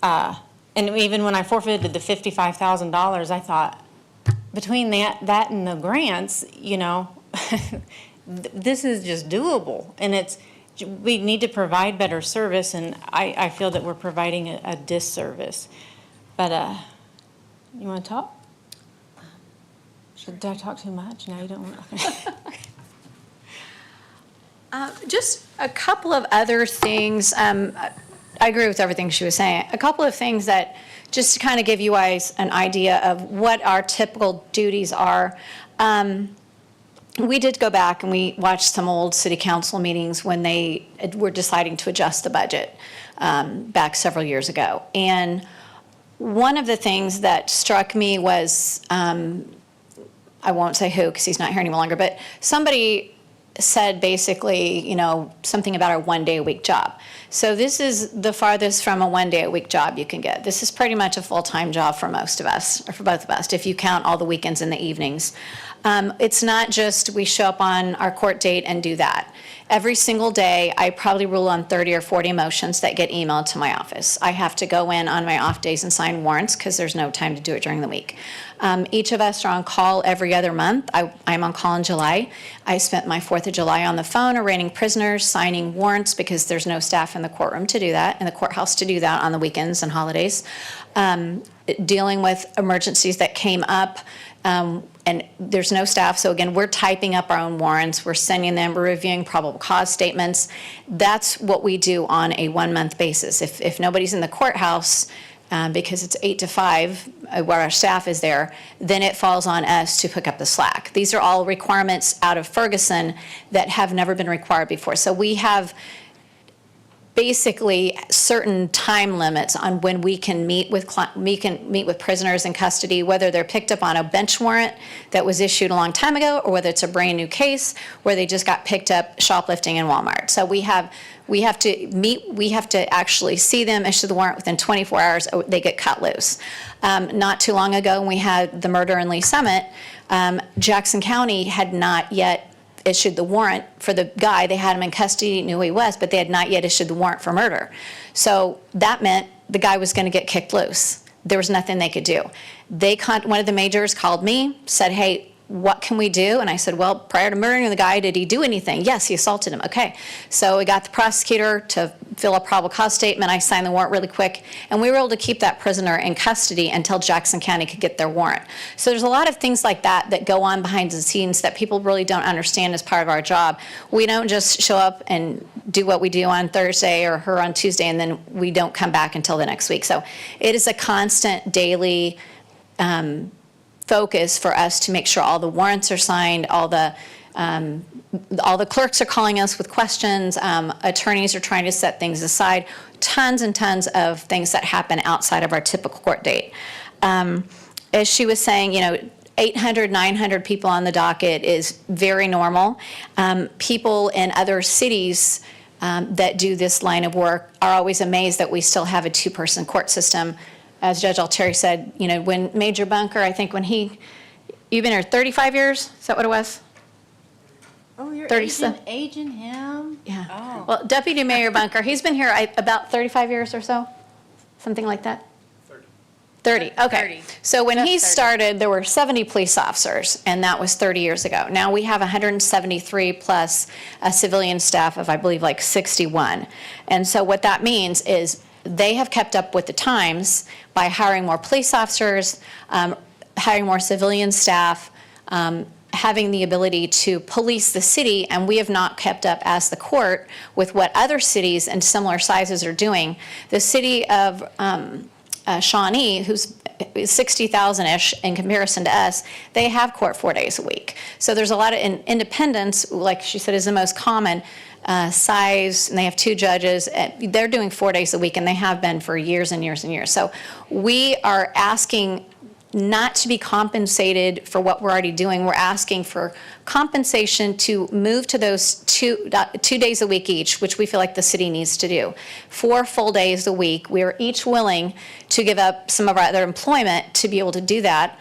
and even when I forfeited the $55,000, I thought between that and the grants, this is just doable. And we need to provide better service, and I feel that we're providing a disservice. But you want to talk? Did I talk too much? No, you don't want to. Just a couple of other things. I agree with everything she was saying. A couple of things that, just to kind of give you guys an idea of what our typical duties are. We did go back and we watched some old city council meetings when they were deciding to adjust the budget back several years ago. And one of the things that struck me was, I won't say who because he's not here any longer, but somebody said basically, something about our 1 day a week job. So this is the farthest from a 1 day a week job you can get. This is pretty much a full-time job for most of us, or for both of us, if you count all the weekends and the evenings. It's not just we show up on our court date and do that. Every single day, I probably rule on 30 or 40 motions that get emailed to my office. I have to go in on my off days and sign warrants because there's no time to do it during the week. Each of us are on call every other month. I'm on call in July. I spent my 4th of July on the phone arraigning prisoners, signing warrants because there's no staff in the courtroom to do that, in the courthouse to do that on the weekends and holidays. Dealing with emergencies that came up, and there's no staff. So again, we're typing up our own warrants. We're sending them, we're reviewing probable cause statements. That's what we do on a 1 month basis. If nobody's in the courthouse, because it's 8 to 5 where our staff is there, then it falls on us to pick up the slack. These are all requirements out of Ferguson that have never been required before. So we have basically certain time limits on when we can meet with prisoners in custody, whether they're picked up on a bench warrant that was issued a long time ago, or whether it's a brand new case where they just got picked up shoplifting in Walmart. So we have to meet, we have to actually see them, issue the warrant within 24 hours, they get cut loose. Not too long ago, when we had the murder in Lee Summit, Jackson County had not yet issued the warrant for the guy. They had him in custody, knew who he was, but they had not yet issued the warrant for murder. So that meant the guy was going to get kicked loose. There was nothing they could do. One of the majors called me, said, hey, what can we do? And I said, well, prior to murdering the guy, did he do anything? Yes, he assaulted him. Okay. So we got the prosecutor to fill a probable cause statement. I signed the warrant really quick. And we were able to keep that prisoner in custody until Jackson County could get their warrant. So there's a lot of things like that that go on behind the scenes that people really don't understand as part of our job. We don't just show up and do what we do on Thursday or her on Tuesday, and then we don't come back until the next week. So it is a constant daily focus for us to make sure all the warrants are signed, all the clerks are calling us with questions, attorneys are trying to set things aside, tons and tons of things that happen outside of our typical court date. As she was saying, 800, 900 people on the docket is very normal. People in other cities that do this line of work are always amazed that we still have a two-person court system. As Judge Altieri said, when Major Bunker, I think you've been here 35 years? Is that what it was? Oh, you're 37. aging him? Yeah. Oh. Well, Deputy Mayor Bunker, he's been here about 35 years or so? Something like that? 30, okay. 30. So when he Just 30. started, there were 70 police officers, and that was 30 years ago. Now we have 173 plus a civilian staff of, I believe, like 61. And so what that means is they have kept up with the times by hiring more police officers, hiring more civilian staff, having the ability to police the city, and we have not kept up as the court with what other cities and similar sizes are doing. The city of Shawnee, who's 60,000-ish in comparison to us, they have court 4 days a week. So there's a lot of independence, like she said, is the most common size, and they have 2 judges. They're doing 4 days a week, and they have been for years and years and years. So we are asking not to be compensated for what we're already doing. We're asking for compensation to move to those 2 days a week each, which we feel like the city needs to do. 4 full days a week. We are each willing to give up some of our other employment to be able to do that.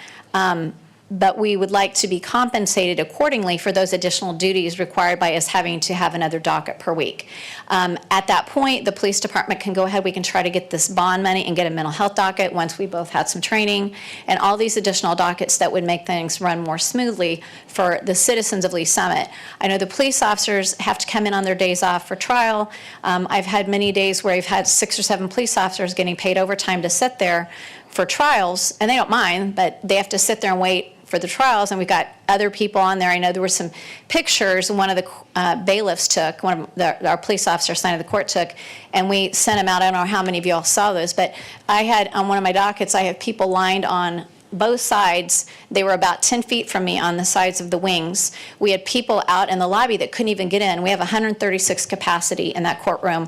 But we would like to be compensated accordingly for those additional duties required by us having to have another docket per week. At that point, the police department can go ahead, we can try to get this bond money and get a mental health docket once we both had some training, and all these additional dockets that would make things run more smoothly for the citizens of Lee Summit. I know the police officers have to come in on their days off for trial. I've had many days where I've had 6 or 7 police officers getting paid overtime to sit there for trials, and they don't mind, but they have to sit there and wait for the trials, and we've got other people on there. I know there were some pictures one of the bailiffs took, one of our police officer assigned to the court took, and we sent them out. I don't know how many of you all saw those, but I had, on one of my dockets, I have people lined on both sides. They were about 10 feet from me on the sides of the wings. We had people out in the lobby that couldn't even get in. We have 136 capacity in that courtroom,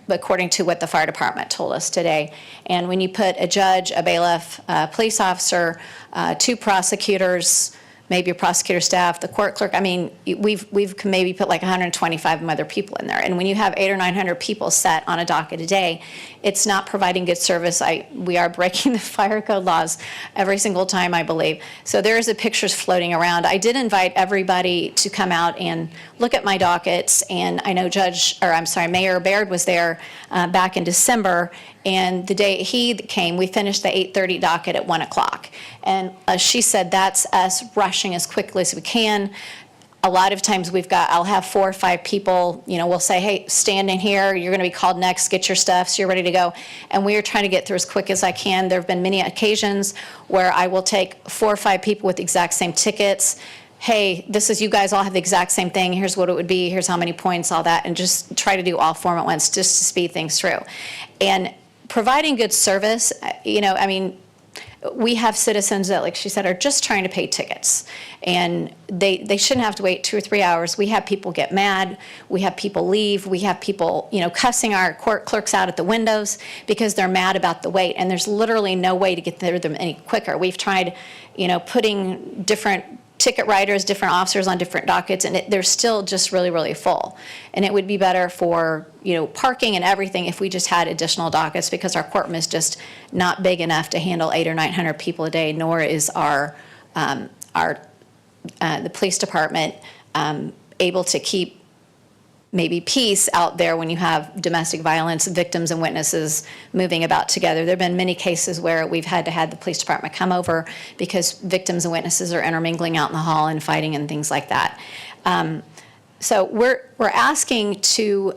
according to what the fire department told us today. And when you put a judge, a bailiff, a police officer, 2 prosecutors, maybe a prosecutor staff, the court clerk, I mean, we've maybe put like 125 other people in there. And when you have 800 or 900 people set on a docket a day, it's not providing good service. We are breaking the fire code laws every single time, I believe. So there's the pictures floating around. I did invite everybody to come out and look at my dockets, and I know Mayor Baird was there back in December, and the day he came, we finished the 8:30 docket at 1 o'clock. And she said that's us rushing as quickly as we can. A lot of times I'll have 4 or 5 people, we'll say, hey, stand in here, you're gonna be called next, get your stuff, so you're ready to go. And we are trying to get through as quick as I can. There have been many occasions where I will take 4 or 5 people with the exact same tickets. Hey, you guys all have the exact same thing, here's what it would be, here's how many points, all that, and just try to do all 4 at once just to speed things through. And providing good service, we have citizens that, like she said, are just trying to pay tickets, and they shouldn't have to wait 2 or 3 hours. We have people get mad, we have people leave, we have people, cussing our court clerks out at the windows because they're mad about the wait, and there's literally no way to get through them any quicker. We've tried, putting different ticket writers, different officers on different dockets, and they're still just really, really full. And it would be better for, parking and everything if we just had additional dockets, because our courtroom is just not big enough to handle 800 or 900 people a day, nor is the police department able to keep maybe peace out there when you have domestic violence victims and witnesses moving about together. There have been many cases where we've had to have the police department come over because victims and witnesses are intermingling out in the hall and fighting and things like that. So we're asking to,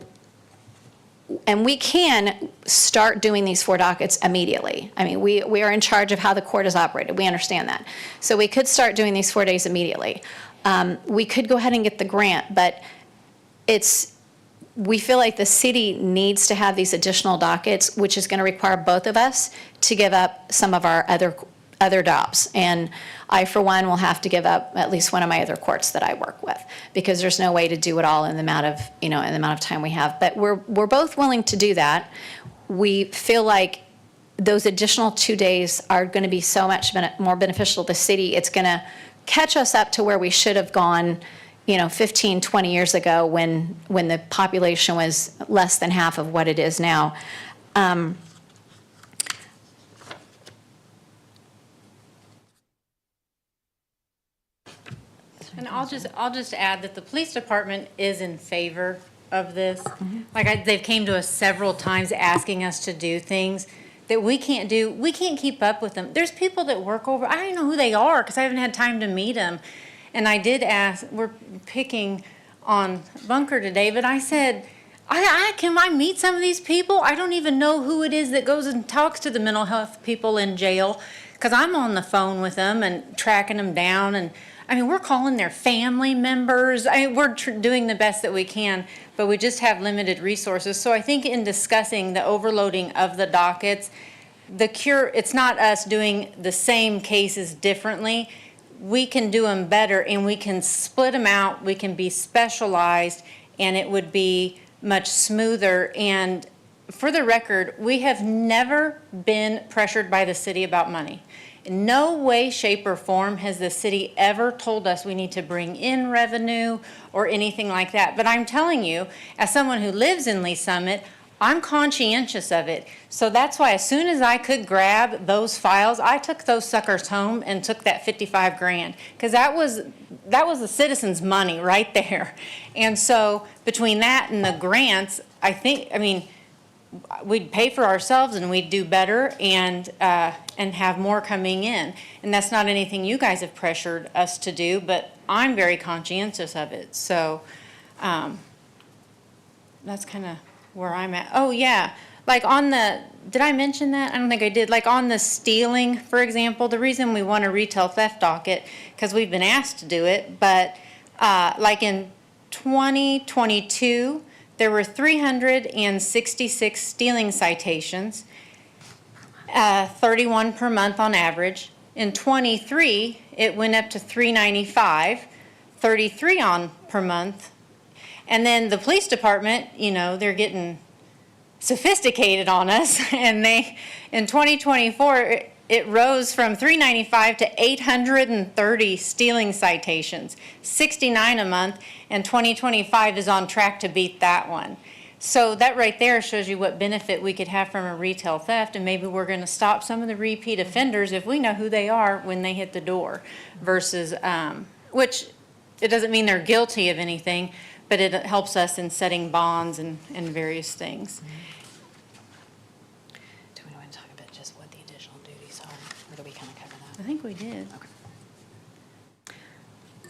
and we can start doing these 4 dockets immediately. I mean, we are in charge of how the court is operated. We understand that. So we could start doing these 4 days immediately. We could go ahead and get the grant, but we feel like the city needs to have these additional dockets, which is going to require both of us to give up some of our other jobs. And I, for one, will have to give up at least one of my other courts that I work with, because there's no way to do it all in the amount of time we have. But we're both willing to do that. We feel like those additional 2 days are going to be so much more beneficial to the city. It's going to catch us up to where we should have gone 15, 20 years ago when the population was less than half of what it is now. And I'll just add that the police department is in favor of this. They've came to us several times asking us to do things that we can't do. We can't keep up with them. There's people that work over, I don't even know who they are because I haven't had time to meet them. And I did ask, we're picking on Bunker today, but I said, can I meet some of these people? I don't even know who it is that goes and talks to the mental health people in jail, because I'm on the phone with them and tracking them down. And I mean, we're calling their family members. We're doing the best that we can, but we just have limited resources. So I think in discussing the overloading of the dockets, it's not us doing the same cases differently. We can do them better, and we can split them out. We can be specialized, and it would be much smoother. And for the record, we have never been pressured by the city about money. In no way, shape, or form has the city ever told us we need to bring in revenue or anything like that. But I'm telling you, as someone who lives in Lee Summit, I'm conscientious of it. So that's why as soon as I could grab those files, I took those suckers home and took that 55 grand, because that was the citizens' money right there. And so between that and the grants, I mean, we'd pay for ourselves and we'd do better and have more coming in. And that's not anything you guys have pressured us to do, but I'm very conscientious of it. So that's kind of where I'm at. Oh yeah, did I mention that? I don't think I did. Like on the stealing, for example, the reason we want a retail theft docket, because we've been asked to do it, but like in 2022, there were 366 stealing citations, 31 per month on average. In 23, it went up to 395, 33 per month. And then the police department, they're getting sophisticated on us. And in 2024, it rose from 395 to 830 stealing citations, 69 a month, and 2025 is on track to beat that one. So that right there shows you what benefit we could have from a retail theft, and maybe we're going to stop some of the repeat offenders if we know who they are when they hit the door, versus, which it doesn't mean they're guilty of anything, but it helps us in setting bonds and various things. Do we want to talk about just what the additional duties are, or do we kind of cover that? I think we did. Okay.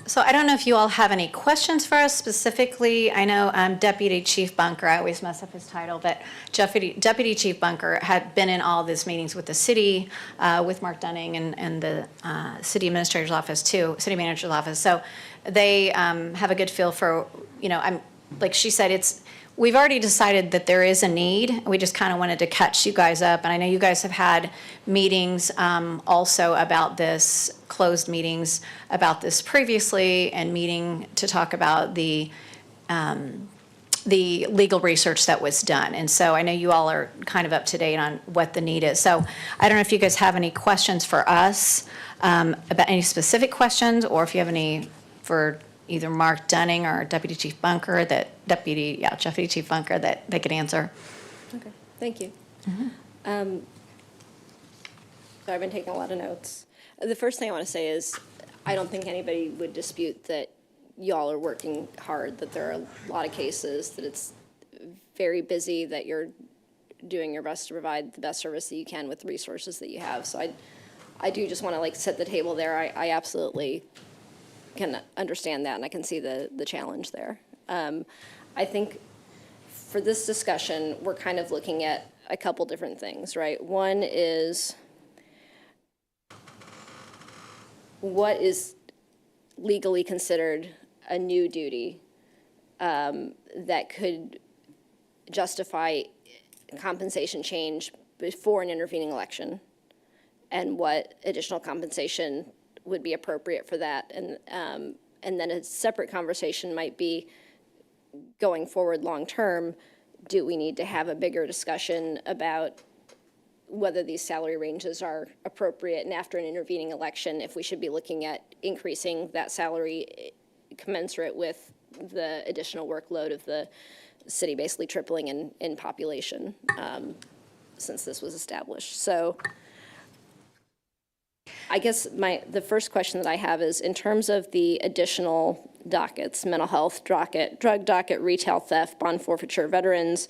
So I don't know if you all have any questions for us specifically. I know Deputy Chief Bunker, I always mess up his title, but Deputy Chief Bunker had been in all of these meetings with the city, with Mark Dunning and the city administrator's office too, city manager's office. So they have a good feel for, like she said, we've already decided that there is a need. We just kind of wanted to catch you guys up. And I know you guys have had meetings also about this, closed meetings about this previously, and meeting to talk about the legal research that was done. And so I know you all are kind of up to date on what the need is. So I don't know if you guys have any questions for us about any specific questions, or if you have any for either Mark Dunning or Deputy Chief Bunker, Deputy Chief Bunker, that they could answer. Okay, thank you. Mm-hmm. So I've been taking a lot of notes. The first thing I want to say is I don't think anybody would dispute that y'all are working hard, that there are a lot of cases, that it's very busy, that you're doing your best to provide the best service that you can with the resources that you have. So I do just want to like set the table there. I absolutely can understand that, and I can see the challenge there. I think for this discussion, we're kind of looking at a couple different things, right? One is what is legally considered a new duty that could justify compensation change before an intervening election, and what additional compensation would be appropriate for that. And then a separate conversation might be, going forward long-term, do we need to have a bigger discussion about whether these salary ranges are appropriate, and after an intervening election, if we should be looking at increasing that salary commensurate with the additional workload of the city basically tripling in population since this was established. So I guess the first question that I have is, in terms of the additional dockets, mental health docket, drug docket, retail theft, bond forfeiture, veterans,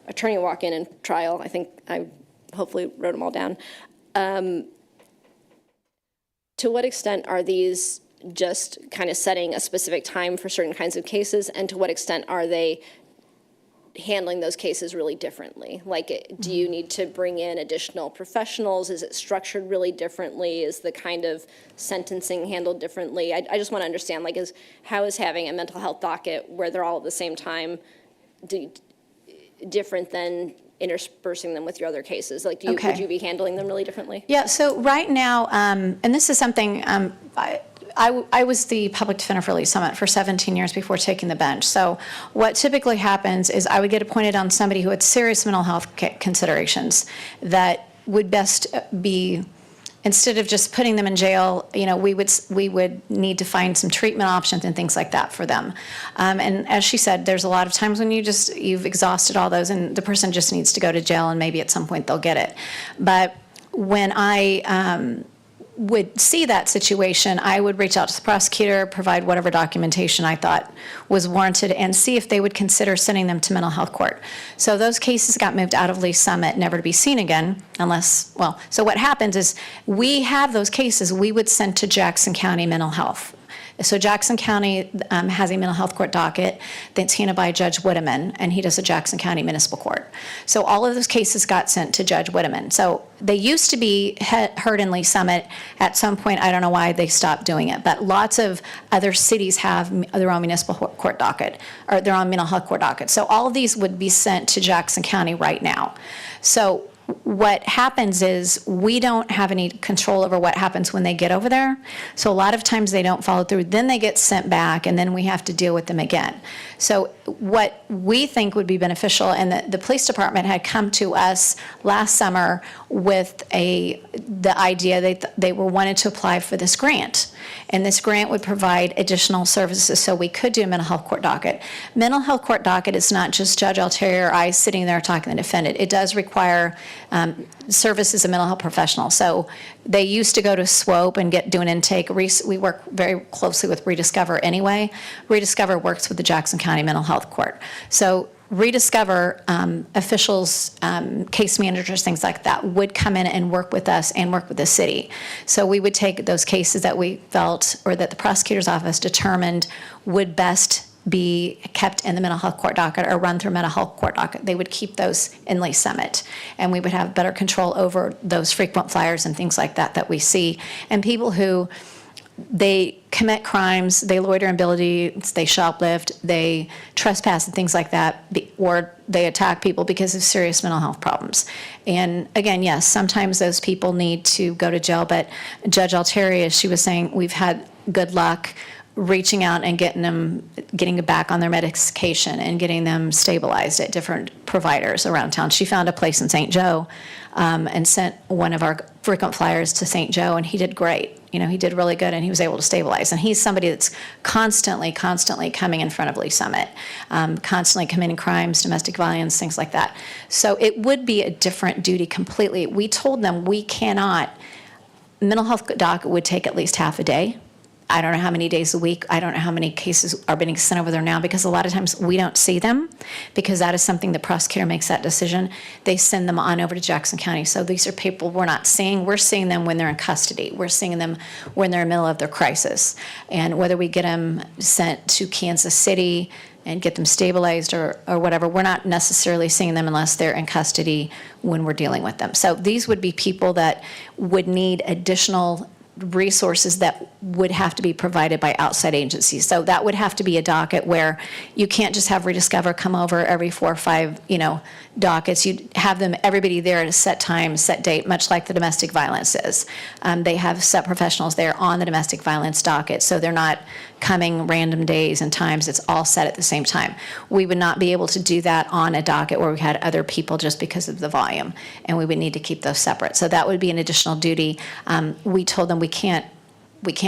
attorney walk-in and trial, I think I hopefully wrote them all down. To what extent are these just kind of setting a specific time for certain kinds of cases, and to what extent are they handling those cases really differently? Like, do you need to bring in additional professionals? Is it structured really differently? Is the kind of sentencing handled differently? I just want to understand, like, how is having a mental health docket where they're all at the same time different than interspersing them with your other cases? Like, would you be handling them really differently? Yeah, so right now, and this is something, I was the public defender for Lee Summit for 17 years before taking the bench. So what typically happens is I would get appointed on somebody who had serious mental health considerations that would best be, instead of just putting them in jail, you know, we would need to find some treatment options and things like that for them. And as she said, there's a lot of times when you've exhausted all those and the person just needs to go to jail, and maybe at some point they'll get it. But when I would see that situation, I would reach out to the prosecutor, provide whatever documentation I thought was warranted, and see if they would consider sending them to mental health court. So those cases got moved out of Lee Summit, never to be seen again, unless, well, so what happens is we have those cases we would send to Jackson County Mental Health. So Jackson County has a mental health court docket that's handled by Judge Whitteman, and he does a Jackson County Municipal Court. So all of those cases got sent to Judge Whitteman. So they used to be heard in Lee Summit. At some point, I don't know why they stopped doing it, but lots of other cities have their own municipal court docket, or their own mental health court docket. So all of these would be sent to Jackson County right now. So what happens is we don't have any control over what happens when they get over there. So a lot of times they don't follow through. Then they get sent back, and then we have to deal with them again. So what we think would be beneficial, and the police department had come to us last summer with the idea that they were wanted to apply for this grant. And this grant would provide additional services so we could do a mental health court docket. Mental health court docket is not just Judge Altieri or I sitting there talking to the defendant. It does require services of mental health professionals. So they used to go to SWOPE and do an intake. We work very closely with Rediscover anyway. Rediscover works with the Jackson County Mental Health Court. So Rediscover officials, case managers, things like that, would come in and work with us and work with the city. So we would take those cases that we felt, or that the prosecutor's office determined would best be kept in the mental health court docket or run through mental health court docket. They would keep those in Lee Summit, and we would have better control over those frequent flyers and things like that we see. And people who, they commit crimes, they loiter in buildings, they shoplift, they trespass and things like that, or they attack people because of serious mental health problems. And again, yes, sometimes those people need to go to jail, but Judge Altieri, as she was saying, we've had good luck reaching out and getting them back on their medication and getting them stabilized at different providers around town. She found a place in St. Joe and sent one of our frequent flyers to St. Joe, and he did great. You know, he did really good, and he was able to stabilize. And he's somebody that's constantly coming in front of Lee Summit, constantly committing crimes, domestic violence, things like that. So it would be a different duty completely. We told them we cannot, mental health doc would take at least half a day. I don't know how many days a week. I don't know how many cases are being sent over there now, because a lot of times we don't see them, because that is something the prosecutor makes that decision. They send them on over to Jackson County. So these are people we're not seeing. We're seeing them when they're in custody. We're seeing them when they're in the middle of their crisis. And whether we get them sent to Kansas City and get them stabilized or whatever, we're not necessarily seeing them unless they're in custody when we're dealing with them. So these would be people that would need additional resources that would have to be provided by outside agencies. So that would have to be a docket where you can't just have Rediscover come over every 4 or 5, dockets. You'd have them, everybody there at a set time, set date, much like the domestic violence is. They have set professionals there on the domestic violence docket, so they're not coming random days and times. It's all set at the same time. We would not be able to do that on a docket where we had other people just because of the volume, and we would need to keep those separate. So that would be an additional duty. We told them we can't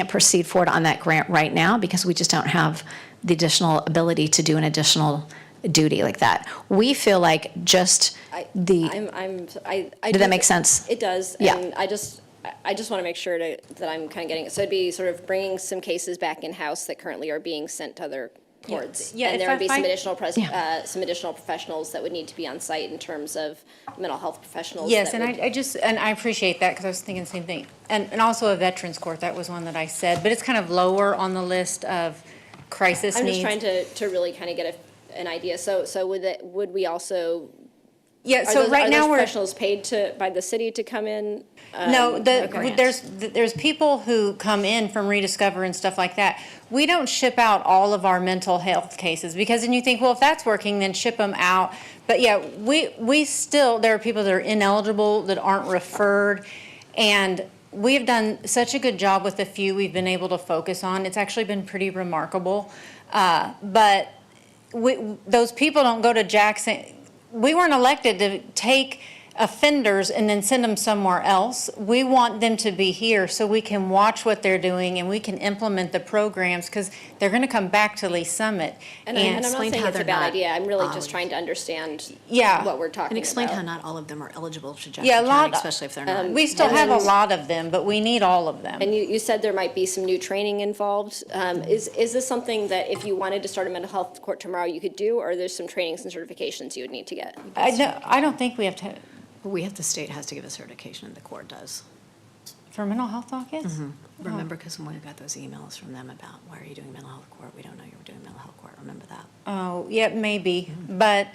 proceed forward on that grant right now because we just don't have the additional ability to do an additional duty like that. We feel like just did that make sense? It does. Yeah. And I just want to make sure that I'm kind of getting it. So it'd be sort of bringing some cases back in-house that currently are being sent to other courts. Yeah, and there would be some additional professionals that would need to be on site in terms of mental health professionals. Yes, and I appreciate that, because I was thinking the same thing. And also a veterans court, that was one that I said, but it's kind of lower on the list of crisis I'm needs. just trying to really kind of get an idea. So would we also? Yeah. So right now we're professionals paid by the city to come in. No, there's people who come in from Rediscover and stuff like that. We don't ship out all of our mental health cases, because then you think, well, if that's working, then ship them out. But yeah, we still, there are people that are ineligible that aren't referred, and we have done such a good job with the few we've been able to focus on. It's actually been pretty remarkable. But those people don't go to Jackson. We weren't elected to take offenders and then send them somewhere else. We want them to be here so we can watch what they're doing and we can implement the programs, because they're going to come back to Lee Summit. And I'm not saying it's a bad idea. I'm really just trying to understand what we're talking about. And explain how not all of them are eligible to Jackson County, County, especially if they're not. We still have a lot of them, but we need all of them. And you said there might be some new training involved. Is this something that if you wanted to start a mental health court tomorrow you could do, or there's some trainings and certifications you would need to get? I don't think we have to. The state has to give a certification, and the court does. For mental health dockets? Remember, because when we got those emails from them about, why are you doing mental health court? We don't know you were doing mental health court. Remember that? Oh, yeah, maybe. But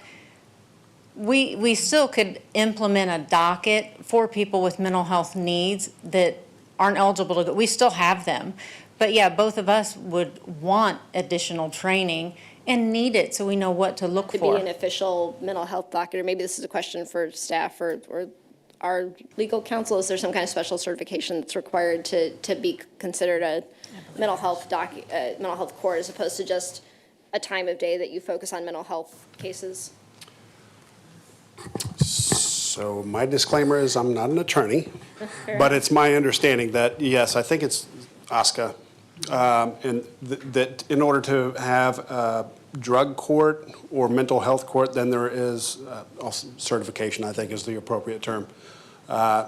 we still could implement a docket for people with mental health needs that aren't eligible to go. We still have them. But yeah, both of us would want additional training and need it, so we know what to look for. To be an official mental health docket, or maybe this is a question for staff or our legal counsel, is there some kind of special certification that's required to be considered a mental health court, as opposed to just a time of day that you focus on mental health cases? So my disclaimer is I'm not an attorney, but it's my understanding that, yes, I think it's ASCA, and that in order to have a drug court or mental health court, then there is also certification, I think is the appropriate term.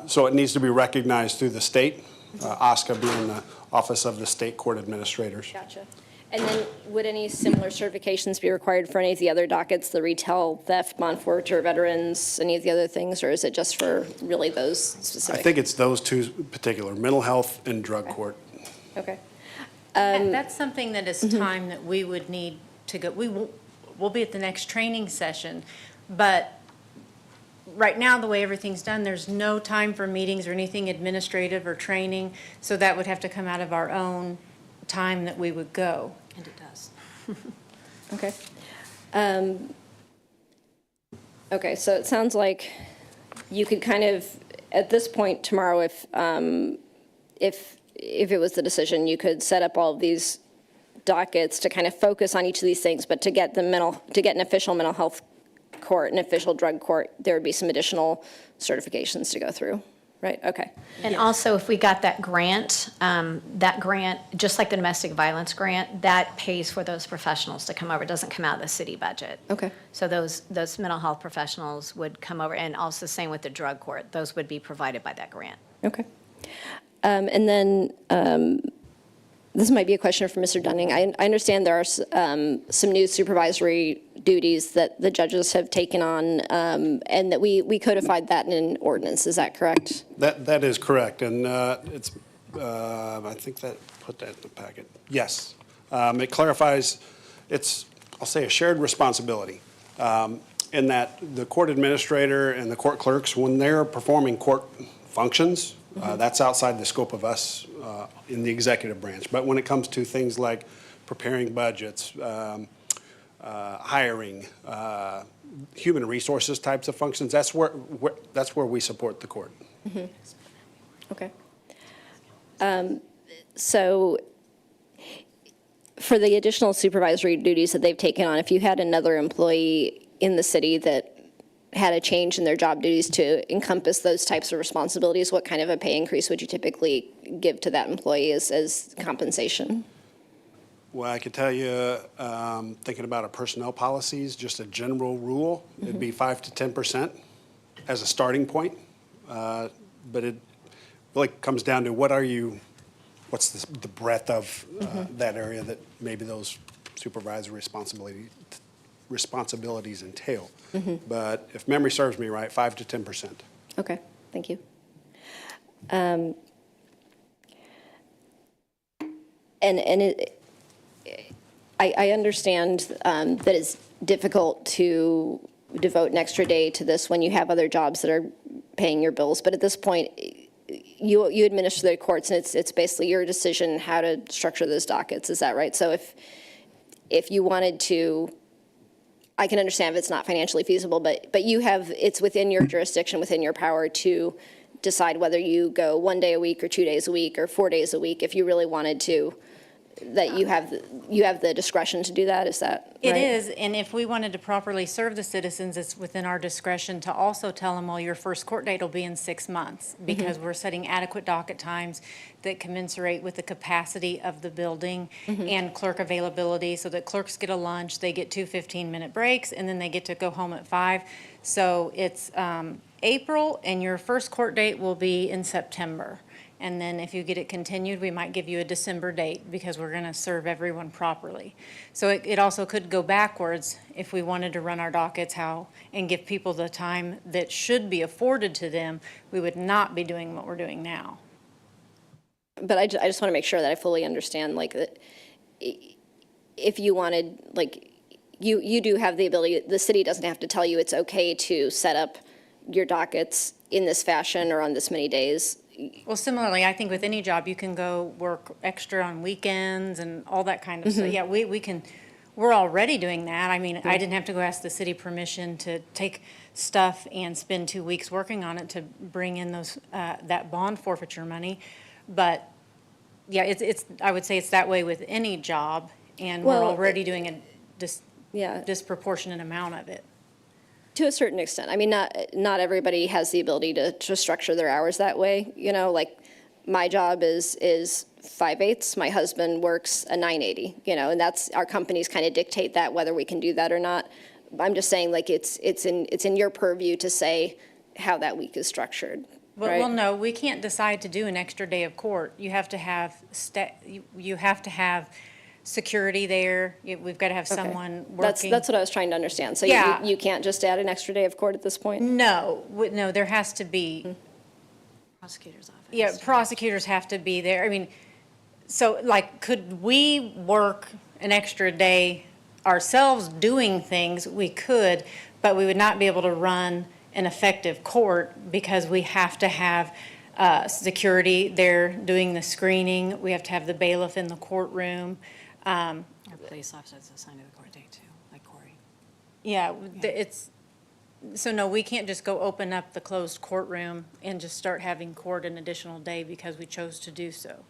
So it needs to be recognized through the state, ASCA being the Office of the State Court Administrators. Gotcha. And then would any similar certifications be required for any of the other dockets, the retail, theft, bond forfeiture, veterans, any of the other things, or is it just for really those specific? I think it's those two particular, mental health and drug court. Okay. That's something that is time that we would need to go. We'll be at the next training session, but right now, the way everything's done, there's no time for meetings or anything administrative or training, so that would have to come out of our own time that we would go. And it does. Okay. Okay, so it sounds like you could kind of, at this point tomorrow, if it was the decision, you could set up all of these dockets to kind of focus on each of these things, but to get an official mental health court, an official drug court, there would be some additional certifications to go through, right? Okay. And also, if we got that grant, just like the domestic violence grant, that pays for those professionals to come over. It doesn't come out of the city budget. Okay. So those mental health professionals would come over, and also the same with the drug court. Those would be provided by that grant. Okay. And then This might be a question for Mr. Dunning. I understand there are some new supervisory duties that the judges have taken on, and that we codified that in an ordinance. Is that correct? That is correct, and it's, I think that, put that in the packet. Yes. It clarifies, it's, I'll say, a shared responsibility, in that the court administrator and the court clerks, when they're performing court functions, that's outside the scope of us in the executive branch. But when it comes to things like preparing budgets, hiring, human resources types of functions, that's where we support the court. Okay. So for the additional supervisory duties that they've taken on, if you had another employee in the city that had a change in their job duties to encompass those types of responsibilities, what kind of a pay increase would you typically give to that employee as compensation? Well, I could tell you, thinking about our personnel policies, just a general rule, it'd be 5 to 10% as a starting point. But it really comes down to what's the breadth of that area that maybe those supervisory responsibilities entail. But if memory serves me right, 5 to 10%. Okay, thank you. I understand that it's difficult to devote an extra day to this when you have other jobs that are paying your bills, but at this point, you administer the courts, and it's basically your decision how to structure those dockets. Is that right? So if you wanted to, I can understand if it's not financially feasible, but it's within your jurisdiction, within your power to decide whether you go 1 day a week or 2 days a week or 4 days a week if you really wanted to, that you have the discretion to do that. Is that right? It is, and if we wanted to properly serve the citizens, it's within our discretion to also tell them, well, your first court date will be in 6 months, because we're setting adequate docket times that commensurate with the capacity of the building and clerk availability, so that clerks get a lunch, they get 2 15-minute breaks, and then they get to go home at 5. So it's April, and your first court date will be in September. And then if you get it continued, we might give you a December date, because we're going to serve everyone properly. So it also could go backwards if we wanted to run our dockets and give people the time that should be afforded to them. We would not be doing what we're doing now. But I just want to make sure that I fully understand, like, that if you wanted, like, you do have the ability, the city doesn't have to tell you it's okay to set up your dockets in this fashion or on this many days. Well, similarly, I think with any job, you can go work extra on weekends and all that kind of stuff. Yeah, we can, we're already doing that. I mean, I didn't have to go ask the city permission to take stuff and spend 2 weeks working on it to bring in those, that bond forfeiture money. But yeah, it's, I would say it's that way with any job, and we're already doing a disproportionate amount of it. To a certain extent. I mean, not everybody has the ability to structure their hours that way. You know, like, my job is 5/8. My husband works a 9/80, you know, and that's, our companies kind of dictate that, whether we can do that or not. I'm just saying, like, it's in your purview to say how that week is structured. Right? Well, no, we can't decide to do an extra day of court. You have to have security there. We've got to have someone working. That's what I was trying to understand. So yeah. you can't just add an extra day of court at this point? No, there has to be. Prosecutor's office. Yeah, prosecutors have to be there. I mean, so, like, could we work an extra day ourselves doing things? We could, but we would not be able to run an effective court, because we have to have security there doing the screening. We have to have the bailiff in the courtroom. Or police officers assigned to the court date too, like Corey. Yeah, so no, we can't just go open up the closed courtroom and just start having court an additional day because we chose to do so.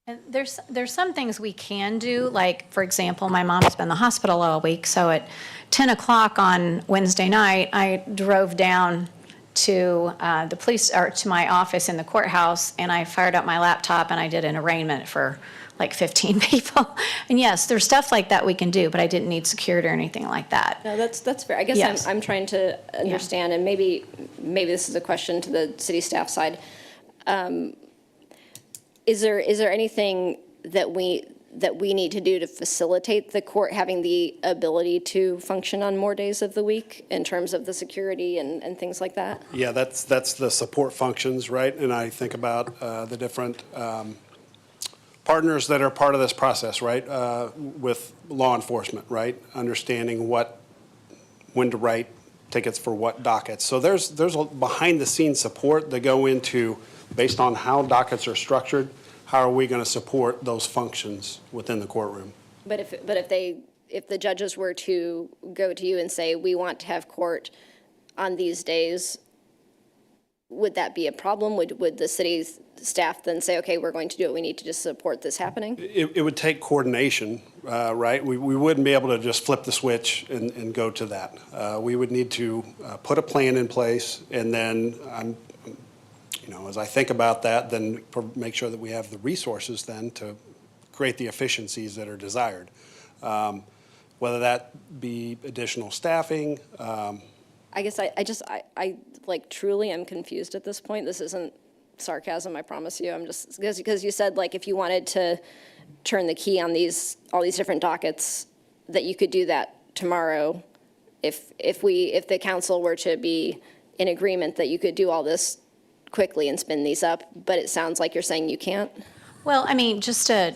And there's some things we can do, like, for example, my mom's been in the hospital all week, so at 10 o'clock on Wednesday night, I drove down to the police, or to my office in the courthouse, and I fired up my laptop and I did an arraignment for like 15 people. And yes, there's stuff like that we can do, but I didn't need security or anything like that. No, that's fair. I guess Yes. I'm trying to understand, and maybe this is a question to the city staff side. Is there anything that we need to do to facilitate the court having the ability to function on more days of the week in terms of the security and things like that? Yeah, that's the support functions, right? And I think about the different partners that are part of this process, right? With law enforcement, right? Understanding when to write tickets for what dockets. So there's a behind-the-scenes support that go into, based on how dockets are structured, how are we going to support those functions within the courtroom? But if the judges were to go to you and say, we want to have court on these days, would that be a problem? Would the city's staff then say, okay, we're going to do it, we need to just support this happening? It would take coordination, right? We wouldn't be able to just flip the switch and go to that. We would need to put a plan in place, and then as I think about that, then make sure that we have the resources then to create the efficiencies that are desired. Whether that be additional staffing. I guess I like truly am confused at this point. This isn't sarcasm, I promise you. I'm just, because you said like if you wanted to turn the key on all these different dockets, that you could do that tomorrow if the council were to be in agreement that you could do all this quickly and spin these up, but it sounds like you're saying you can't? Well, I mean, just to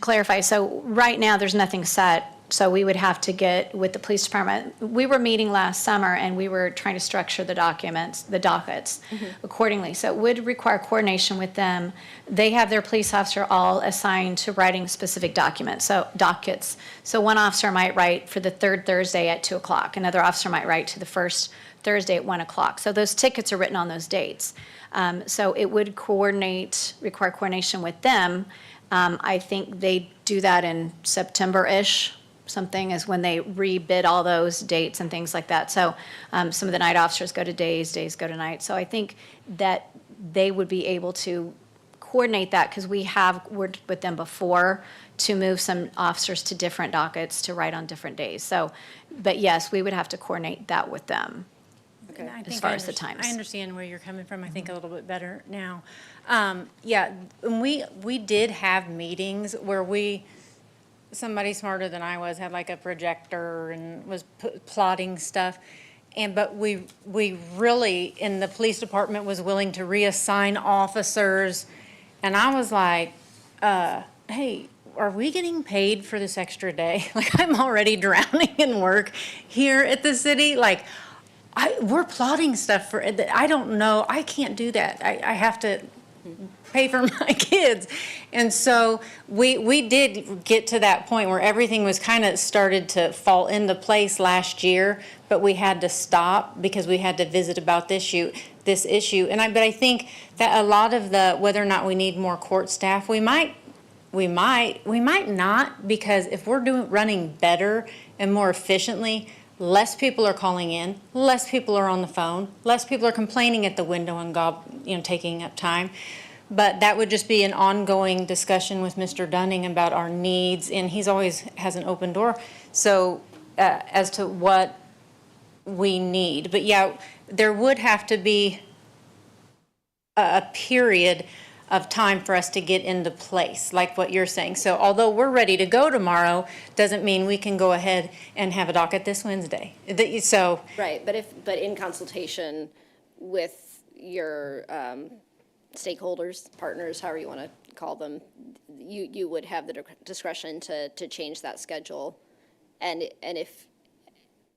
clarify, so right now, there's nothing set, so we would have to get with the police department. We were meeting last summer, and we were trying to structure the dockets accordingly, so it would require coordination with them. They have their police officer all assigned to writing specific dockets. So one officer might write for the third Thursday at 2 o'clock. Another officer might write to the first Thursday at 1 o'clock. So those tickets are written on those dates. So it would require coordination with them. I think they do that in September-ish, something is when they rebid all those dates and things like that. So some of the night officers go to days go to nights. So I think that they would be able to coordinate that, because we have worked with them before to move some officers to different dockets to write on different days. So, but yes, we would have to coordinate that with them. Okay. As far as the times. I understand where you're coming from, I think a little bit better now. Yeah, and we did have meetings where somebody smarter than I was had like a projector and was plotting stuff. But we really, in the police department, was willing to reassign officers. And I was like, hey, are we getting paid for this extra day? Like, I'm already drowning in work here at the city. Like, we're plotting stuff I don't know, I can't do that. I have to pay for my kids. And so we did get to that point where everything was kind of started to fall into place last year, but we had to stop because we had to visit about this issue. But I think that a lot of whether or not we need more court staff, we might not, because if we're running better and more efficiently, less people are calling in, less people are on the phone, less people are complaining at the window and taking up time. But that would just be an ongoing discussion with Mr. Dunning about our needs, and he's always has an open door. So as to what we need. But yeah, there would have to be a period of time for us to get into place, like what you're saying. So although we're ready to go tomorrow, doesn't mean we can go ahead and have a docket this Wednesday. So right, but in consultation with your stakeholders, partners, however you want to call them, you would have the discretion to change that schedule, and if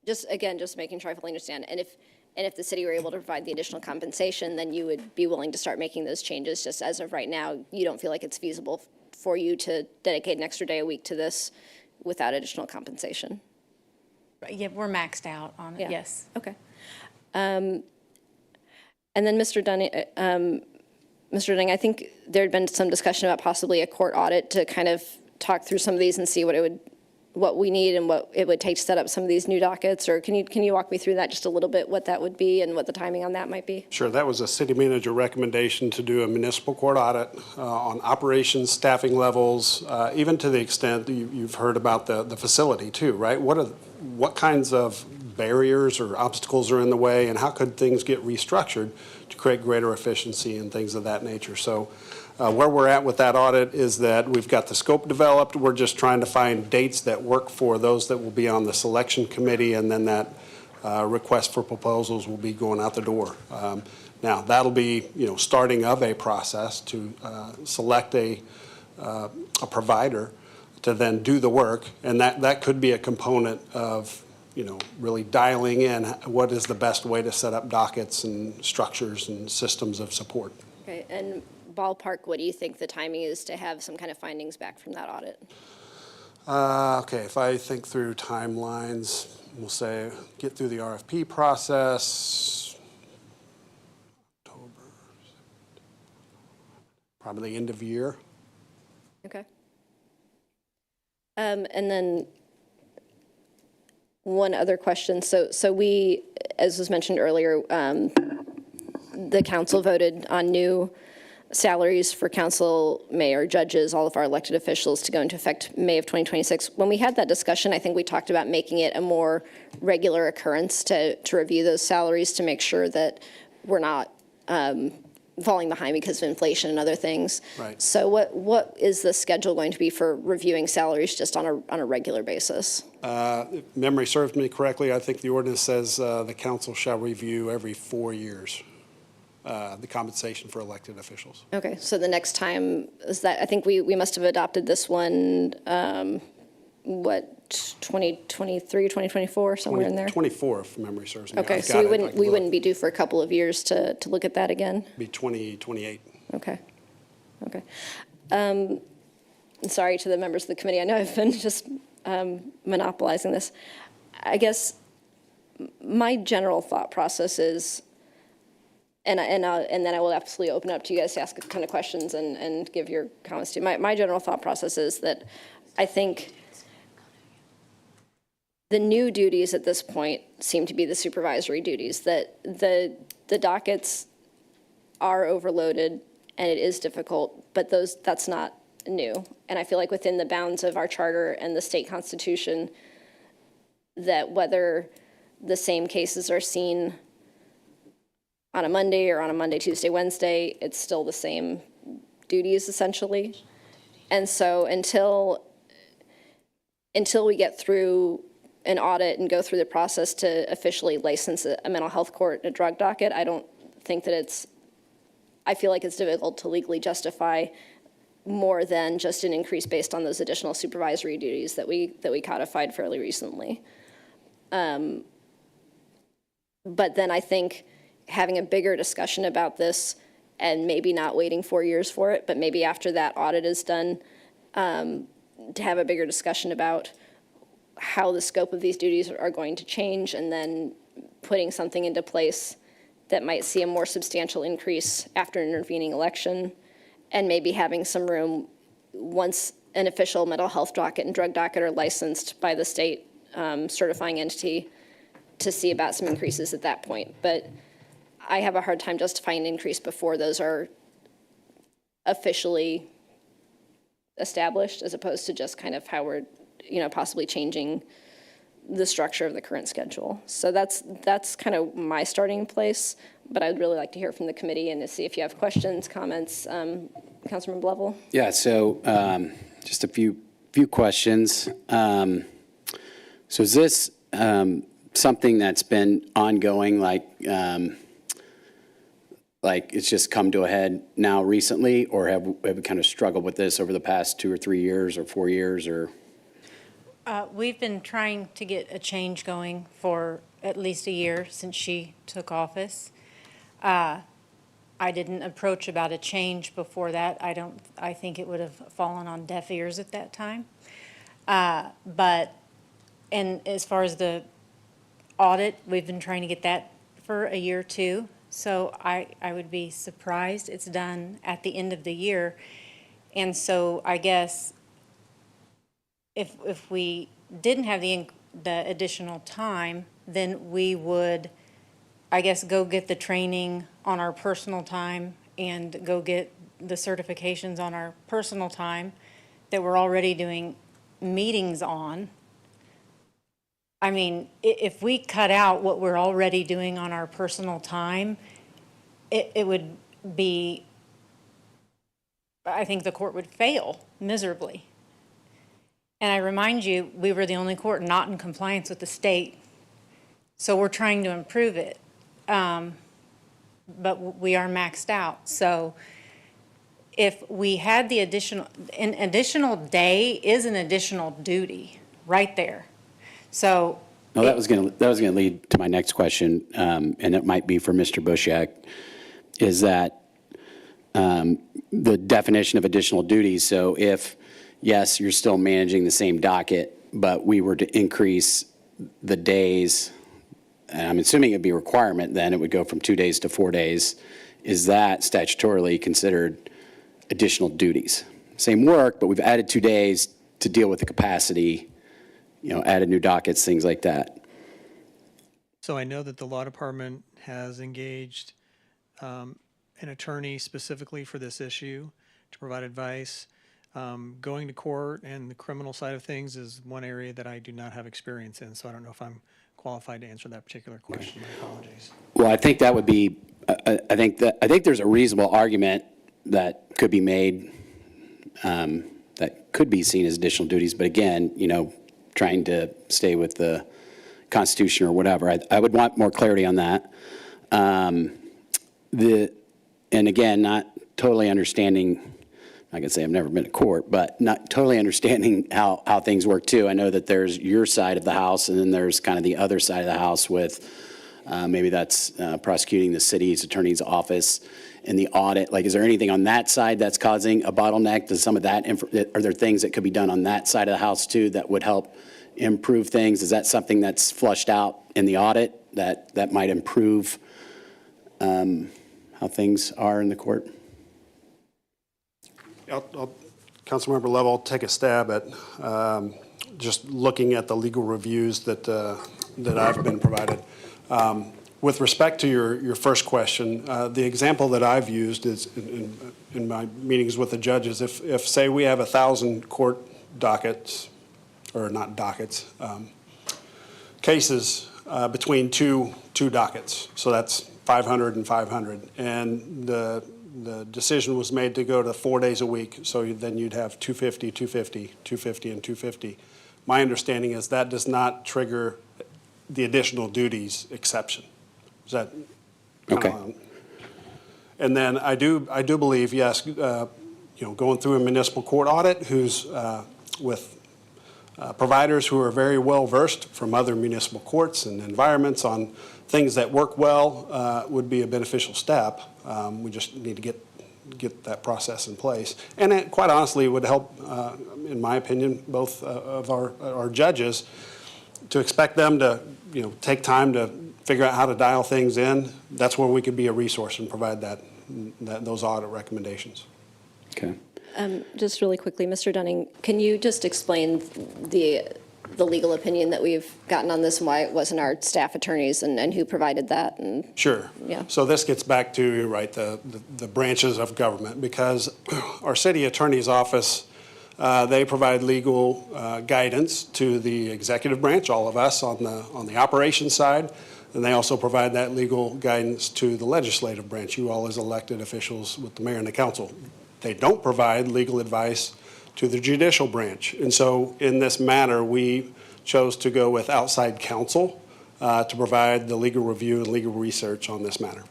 just making sure I fully understand, and if the city were able to provide the additional compensation, then you would be willing to start making those changes. Just as of right now, you don't feel like it's feasible for you to dedicate an extra day a week to this without additional compensation. yeah, we're maxed out on it. Yeah. Yes. Okay. And then Mr. Dunning, I think there had been some discussion about possibly a court audit to kind of talk through some of these and see what we need and what it would take to set up some of these new dockets. Or can you walk me through that just a little bit, what that would be and what the timing on that might be? Sure. That was a city manager recommendation to do a municipal court audit on operations, staffing levels, even to the extent that you've heard about the facility too, right? What kinds of barriers or obstacles are in the way, and how could things get restructured to create greater efficiency and things of that nature. So where we're at with that audit is that we've got the scope developed. We're just trying to find dates that work for those that will be on the selection committee, and then that request for proposals will be going out the door. Now, that'll be, starting of a process to select a provider to then do the work, and that could be a component of, really dialing in what is the best way to set up dockets and structures and systems of support. Okay, and ballpark, what do you think the timing is to have some kind of findings back from that audit? Okay, if I think through timelines, we'll say get through the RFP process, October, probably the end of year. Okay. And then one other question. So we, as was mentioned earlier, the council voted on new salaries for council, mayor, judges, all of our elected officials to go into effect May of 2026. When we had that discussion, I think we talked about making it a more regular occurrence to review those salaries to make sure that we're not falling behind because of inflation and other things. Right. So what is the schedule going to be for reviewing salaries just on a regular basis? If memory serves me correctly, I think the ordinance says the council shall review every 4 years the compensation for elected officials. Okay, so the next time is that, I think we must have adopted this one, 2023, 2024, somewhere in there? 24, if memory serves me. Okay, so we wouldn't be due for a couple of years to look at that again? Be 2028. Okay, okay. Sorry to the members of the committee, I know I've been just monopolizing this. I guess my general thought process is, and then I will absolutely open up to you guys to ask a ton of questions and give your comments too. My general thought process is that I think the new duties at this point seem to be the supervisory duties, that the dockets are overloaded and it is difficult, but that's not new. And I feel like within the bounds of our charter and the state constitution, that whether the same cases are seen on a Monday or on a Monday, Tuesday, Wednesday, it's still the same duties essentially. And so until we get through an audit and go through the process to officially license a mental health court and a drug docket, I don't think that I feel like it's difficult to legally justify more than just an increase based on those additional supervisory duties that we codified fairly recently. But then I think having a bigger discussion about this and maybe not waiting 4 years for it, but maybe after that audit is done, to have a bigger discussion about how the scope of these duties are going to change, and then putting something into place that might see a more substantial increase after an intervening election, and maybe having some room once an official mental health docket and drug docket are licensed by the state certifying entity to see about some increases at that point. But I have a hard time justifying an increase before those are officially established, as opposed to just kind of how we're, possibly changing the structure of the current schedule. So that's kind of my starting place, but I'd really like to hear from the committee and to see if you have questions, comments. Councilman Blevel? Yeah, so just a few questions. So is this something that's been ongoing, like it's just come to a head now recently, or have we kind of struggled with this over the past 2 or 3 years or 4 years, or? We've been trying to get a change going for at least a year since she took office. I didn't approach about a change before that. I think it would have fallen on deaf ears at that time. And as far as the audit, we've been trying to get that for a year too. So I would be surprised it's done at the end of the year. And so I guess if we didn't have the additional time, then we would, I guess, go get the training on our personal time and go get the certifications on our personal time that we're already doing meetings on. I mean, if we cut out what we're already doing on our personal time, it would be, I think the court would fail miserably. And I remind you, we were the only court not in compliance with the state. So we're trying to improve it. But we are maxed out. So if we had the an additional day is an additional duty right there. So. No, that was going to lead to my next question, and it might be for Mr. Bushak, is that the definition of additional duties. So if, yes, you're still managing the same docket, but we were to increase the days, and I'm assuming it'd be a requirement, then it would go from 2 days to 4 days. Is that statutorily considered additional duties? Same work, but we've added 2 days to deal with the capacity, added new dockets, things like that. So I know that the law department has engaged an attorney specifically for this issue to provide advice. Going to court and the criminal side of things is one area that I do not have experience in, so I don't know if I'm qualified to answer that particular question. My apologies. Well, I think that would be, I think there's a reasonable argument that could be made that could be seen as additional duties, but again, trying to stay with the Constitution or whatever. I would want more clarity on that. And again, not totally understanding, I can say I've never been to court, but not totally understanding how things work too. I know that there's your side of the house, and then there's kind of the other side of the house with maybe that's prosecuting the city's attorney's office in the audit. Like, is there anything on that side that's causing a bottleneck? Does some of that, are there things that could be done on that side of the house too that would help improve things? Is that something that's flushed out in the audit that might improve how things are in the court? Councilmember Lovell, take a stab at just looking at the legal reviews that I've been provided. With respect to your first question, the example that I've used is in my meetings with the judges. If say we have 1,000 court dockets, or not dockets, cases between two dockets, so that's 500 and 500, and the decision was made to go to 4 days a week, so then you'd have 250, 250, 250, and 250. My understanding is that does not trigger the additional duties exception. Is that okay? And then I do believe, yes, going through a municipal court audit, who's with providers who are very well versed from other municipal courts and environments on things that work well would be a beneficial step. We just need to get that process in place, and it quite honestly would help, in my opinion, both of our judges, to expect them to take time to figure out how to dial things in. That's where we could be a resource and provide those audit recommendations. Okay. Just really quickly, Mr. Dunning, can you just explain the legal opinion that we've gotten on this and why it wasn't our staff attorneys and who provided that? And sure. Yeah. So this gets back to, right, the branches of government, because our city attorney's office, they provide legal guidance to the executive branch, all of us on the operations side, and they also provide that legal guidance to the legislative branch, you all as elected officials with the mayor and the council. They don't provide legal advice to the judicial branch. And so in this matter, we chose to go with outside counsel to provide the legal review and legal research on this matter.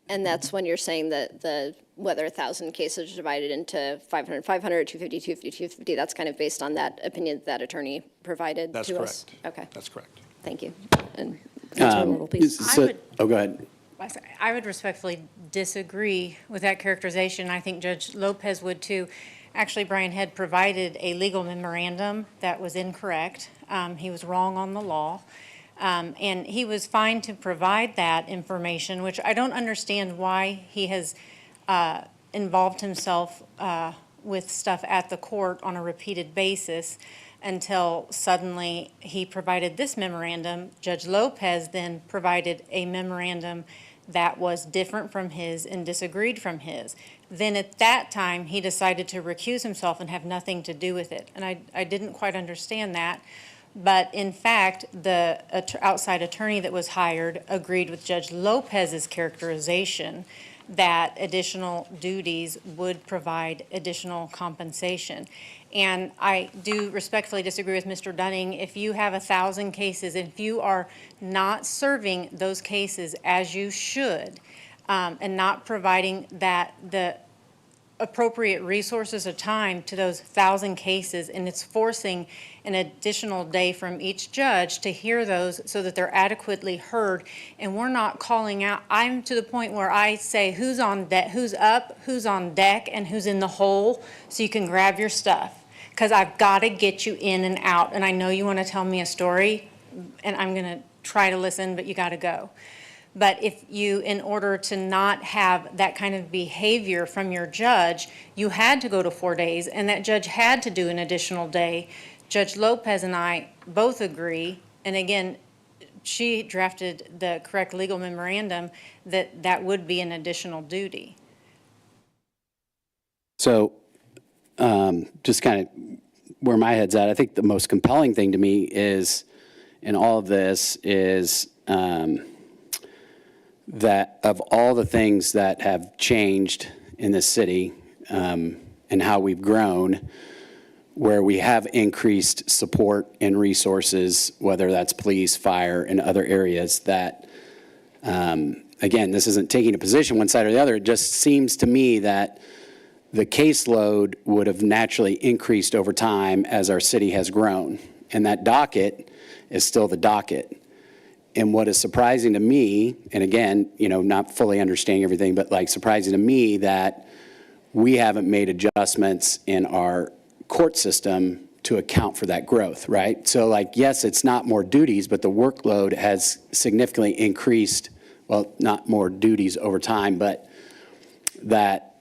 And that's when you're saying that whether 1,000 cases are divided into 500, 500, 250, 250, 250, that's kind of based on that opinion that attorney provided That's to correct. us? Okay. That's correct. Thank you. And Councilmember Lovell, please. Go ahead. I would respectfully disagree with that characterization. I think Judge Lopez would too. Actually, Brian had provided a legal memorandum that was incorrect. He was wrong on the law. And he was fine to provide that information, which I don't understand why he has involved himself with stuff at the court on a repeated basis until suddenly he provided this memorandum. Judge Lopez then provided a memorandum that was different from his and disagreed from his. Then at that time, he decided to recuse himself and have nothing to do with it. And I didn't quite understand that. But in fact, the outside attorney that was hired agreed with Judge Lopez's characterization that additional duties would provide additional compensation. And I do respectfully disagree with Mr. Dunning. If you have 1,000 cases, if you are not serving those cases as you should, and not providing the appropriate resources of time to those 1,000 cases, and it's forcing an additional day from each judge to hear those so that they're adequately heard, and we're not calling out. I'm to the point where I say who's on deck, who's up, who's on deck, and who's in the hole, so you can grab your stuff, because I've got to get you in and out. And I know you want to tell me a story, and I'm going to try to listen, but you got to go. But if you, in order to not have that kind of behavior from your judge, you had to go to 4 days, and that judge had to do an additional day. Judge Lopez and I both agree, and again, she drafted the correct legal memorandum, that that would be an additional duty. So just kind of where my head's at, I think the most compelling thing to me is, in all of this, is that of all the things that have changed in this city and how we've grown, where we have increased support and resources, whether that's police, fire, and other areas, that, again, this isn't taking a position one side or the other. It just seems to me that the caseload would have naturally increased over time as our city has grown. And that docket is still the docket. And what is surprising to me, and again, not fully understanding everything, but like surprising to me that we haven't made adjustments in our court system to account for that growth, right? So like, yes, it's not more duties, but the workload has significantly increased. Well, not more duties over time, but that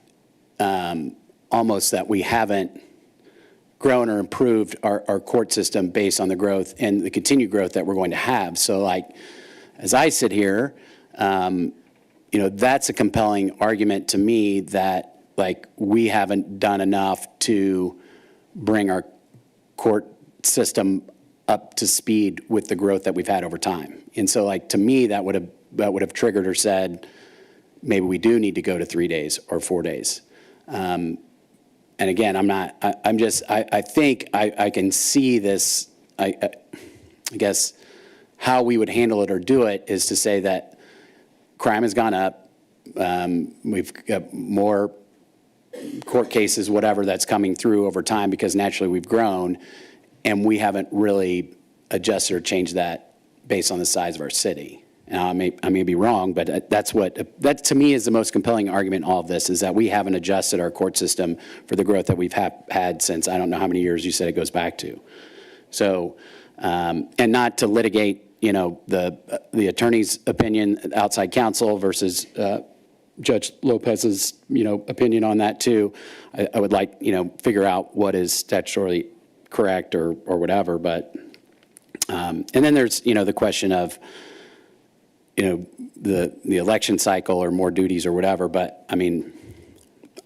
almost that we haven't grown or improved our court system based on the growth and the continued growth that we're going to have. So like, as I sit here, that's a compelling argument to me that like we haven't done enough to bring our court system up to speed with the growth that we've had over time. And so like, to me, that would have triggered or said, maybe we do need to go to 3 days or 4 days. And again, I think I can see this, I guess how we would handle it or do it is to say that crime has gone up. We've got more court cases, whatever, that's coming through over time because naturally we've grown, and we haven't really adjusted or changed that based on the size of our city. Now, I may be wrong, but that to me is the most compelling argument in all of this, is that we haven't adjusted our court system for the growth that we've had since, I don't know how many years you said it goes back to. So, and not to litigate, the attorney's opinion, outside counsel versus Judge Lopez's, opinion on that too. I would like, figure out what is statutorily correct or whatever, but, and then there's, the question of, the election cycle or more duties or whatever, but I mean,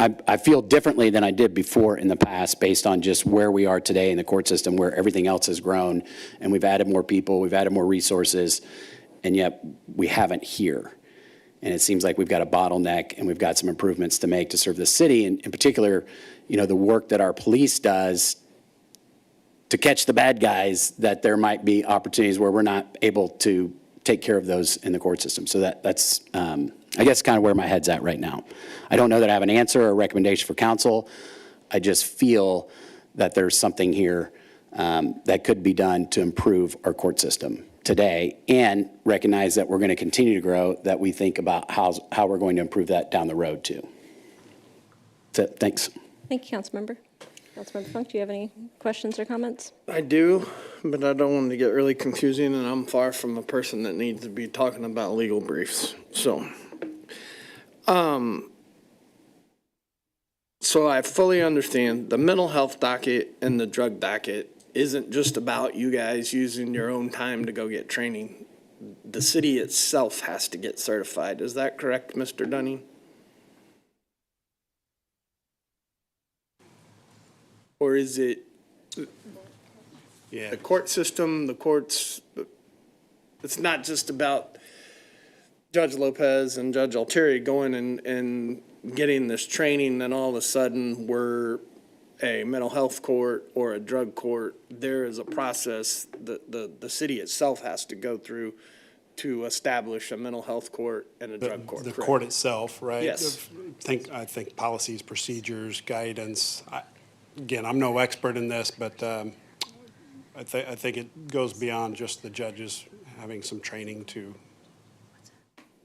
I feel differently than I did before in the past based on just where we are today in the court system, where everything else has grown and we've added more people, we've added more resources, and yet we haven't here. And it seems like we've got a bottleneck and we've got some improvements to make to serve the city. And in particular, the work that our police does to catch the bad guys, that there might be opportunities where we're not able to take care of those in the court system. So that's, I guess, kind of where my head's at right now. I don't know that I have an answer or a recommendation for council. I just feel that there's something here that could be done to improve our court system today, and recognize that we're going to continue to grow, that we think about how we're going to improve that down the road too. So, thanks. Thank you, Councilmember. Councilmember Funk, do you have any questions or comments? I do, but I don't want to get really confusing, and I'm far from a person that needs to be talking about legal briefs. So I fully understand the mental health docket and the drug docket isn't just about you guys using your own time to go get training. The city itself has to get certified. Is that correct, Mr. Dunning? Or is it Yeah. The court system, the courts, it's not just about Judge Lopez and Judge Altieri going and getting this training, and all of a sudden we're a mental health court or a drug court. There is a process that the city itself has to go through to establish a mental health court and a drug court. The correct? court itself, right? Yes. I think policies, procedures, guidance. Again, I'm no expert in this, but I think it goes beyond just the judges having some training to.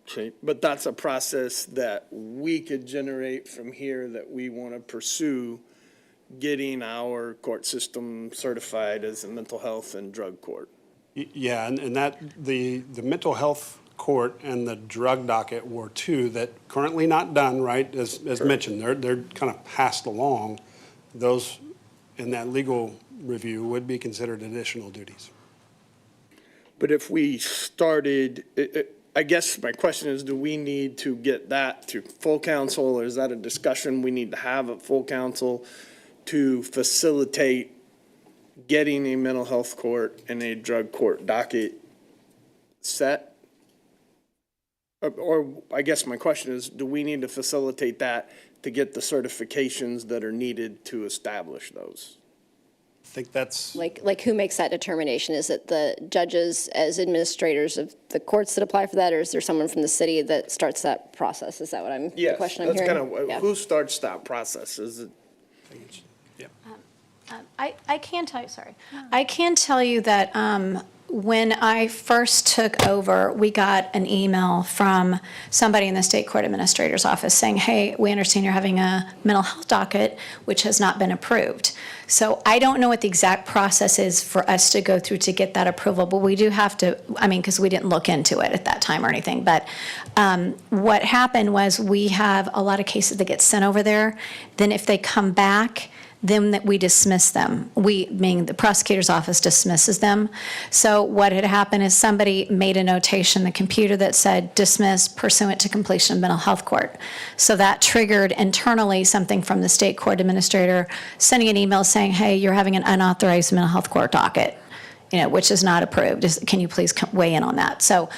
Okay, but that's a process that we could generate from here that we want to pursue, getting our court system certified as a mental health and drug court. Yeah, and that, the mental health court and the drug docket were two that currently not done, right? As mentioned, they're kind of passed along. Those in that legal review would be considered additional duties. But if we started, I guess my question is, do we need to get that to full council, or is that a discussion we need to have at full council to facilitate getting a mental health court and a drug court docket set? Or I guess my question is, do we need to facilitate that to get the certifications that are needed to establish those? I think that's. Like who makes that determination? Is it the judges as administrators of the courts that apply for that, or is there someone from the city that starts that process? Is that what the question I'm hearing? Yes, that's kind of, Yeah. who starts that process? Is it? I can tell you, I can tell you that when I first took over, we got an email from somebody in the state court administrator's office saying, hey, we understand you're having a mental health docket, which has not been approved. So I don't know what the exact process is for us to go through to get that approval, but we do have to, because we didn't look into it at that time or anything. But what happened was we have a lot of cases that get sent over there. Then if they come back, then that we dismiss them. We, meaning the prosecutor's office, dismisses them. So what had happened is somebody made a notation in the computer that said dismiss pursuant to completion of mental health court. So that triggered internally something from the state court administrator sending an email saying, hey, you're having an unauthorized mental health court docket, which is not approved. Can you please weigh in on that? So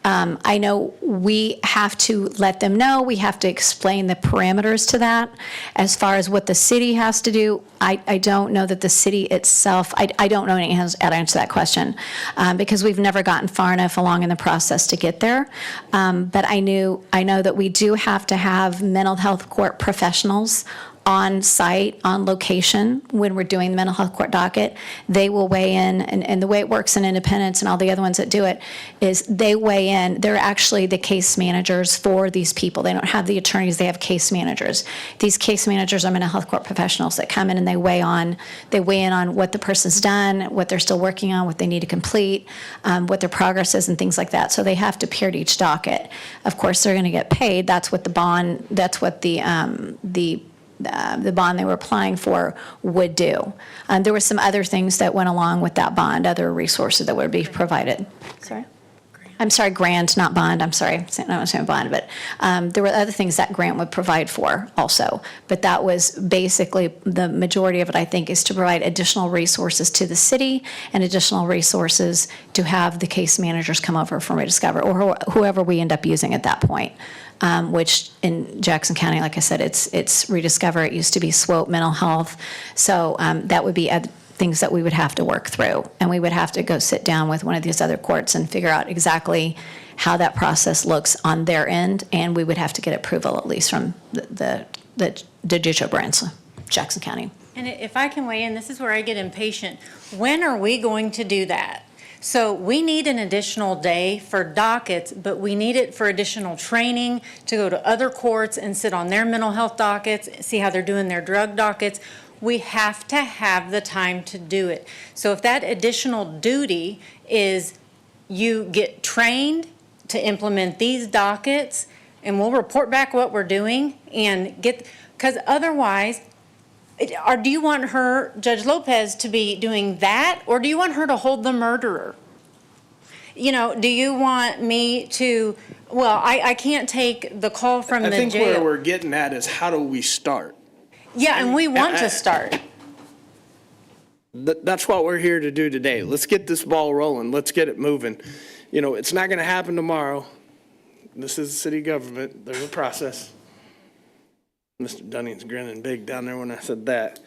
I know we have to let them know. We have to explain the parameters to that. As far as what the city has to do, I don't know that the city itself, I don't know any how to answer that question because we've never gotten far enough along in the process to get there. But I know that we do have to have mental health court professionals on site, on location, when we're doing the mental health court docket. They will weigh in, and the way it works in Independence and all the other ones that do it is they weigh in. They're actually the case managers for these people. They don't have the attorneys, they have case managers. These case managers are mental health court professionals that come in and they weigh in on what the person's done, what they're still working on, what they need to complete, what their progress is and things like that. So they have to appear to each docket. Of course, they're gonna get paid. That's what the bond, that's what the bond they were applying for would do. There were some other things that went along with that bond, other resources that would be provided. Sorry? I'm sorry, grant, not bond. I'm sorry, I was saying bond, but there were other things that grant would provide for also. But that was basically, the majority of it, I think, is to provide additional resources to the city and additional resources to have the case managers come over from Rediscover or whoever we end up using at that point. Which in Jackson County, like I said, it's Rediscover. It used to be SWOPE Mental Health. So that would be things that we would have to work through. And we would have to go sit down with one of these other courts and figure out exactly how that process looks on their end. And we would have to get approval at least from the judicial branch, Jackson County. And if I can weigh in, this is where I get impatient. When are we going to do that? So we need an additional day for dockets, but we need it for additional training to go to other courts and sit on their mental health dockets, see how they're doing their drug dockets. We have to have the time to do it. So if that additional duty is you get trained to implement these dockets, and we'll report back what we're doing and because otherwise, or do you want her, Judge Lopez, to be doing that, or do you want her to hold the murderer? Do you want me to, I can't take the call from the jail. I think where we're getting at is how do we start? Yeah, and we want to start. That's what we're here to do today. Let's get this ball rolling. Let's get it moving. You know, it's not going to happen tomorrow. This is city government. There's a process. Mr. Dunning's grinning big down there when I said that.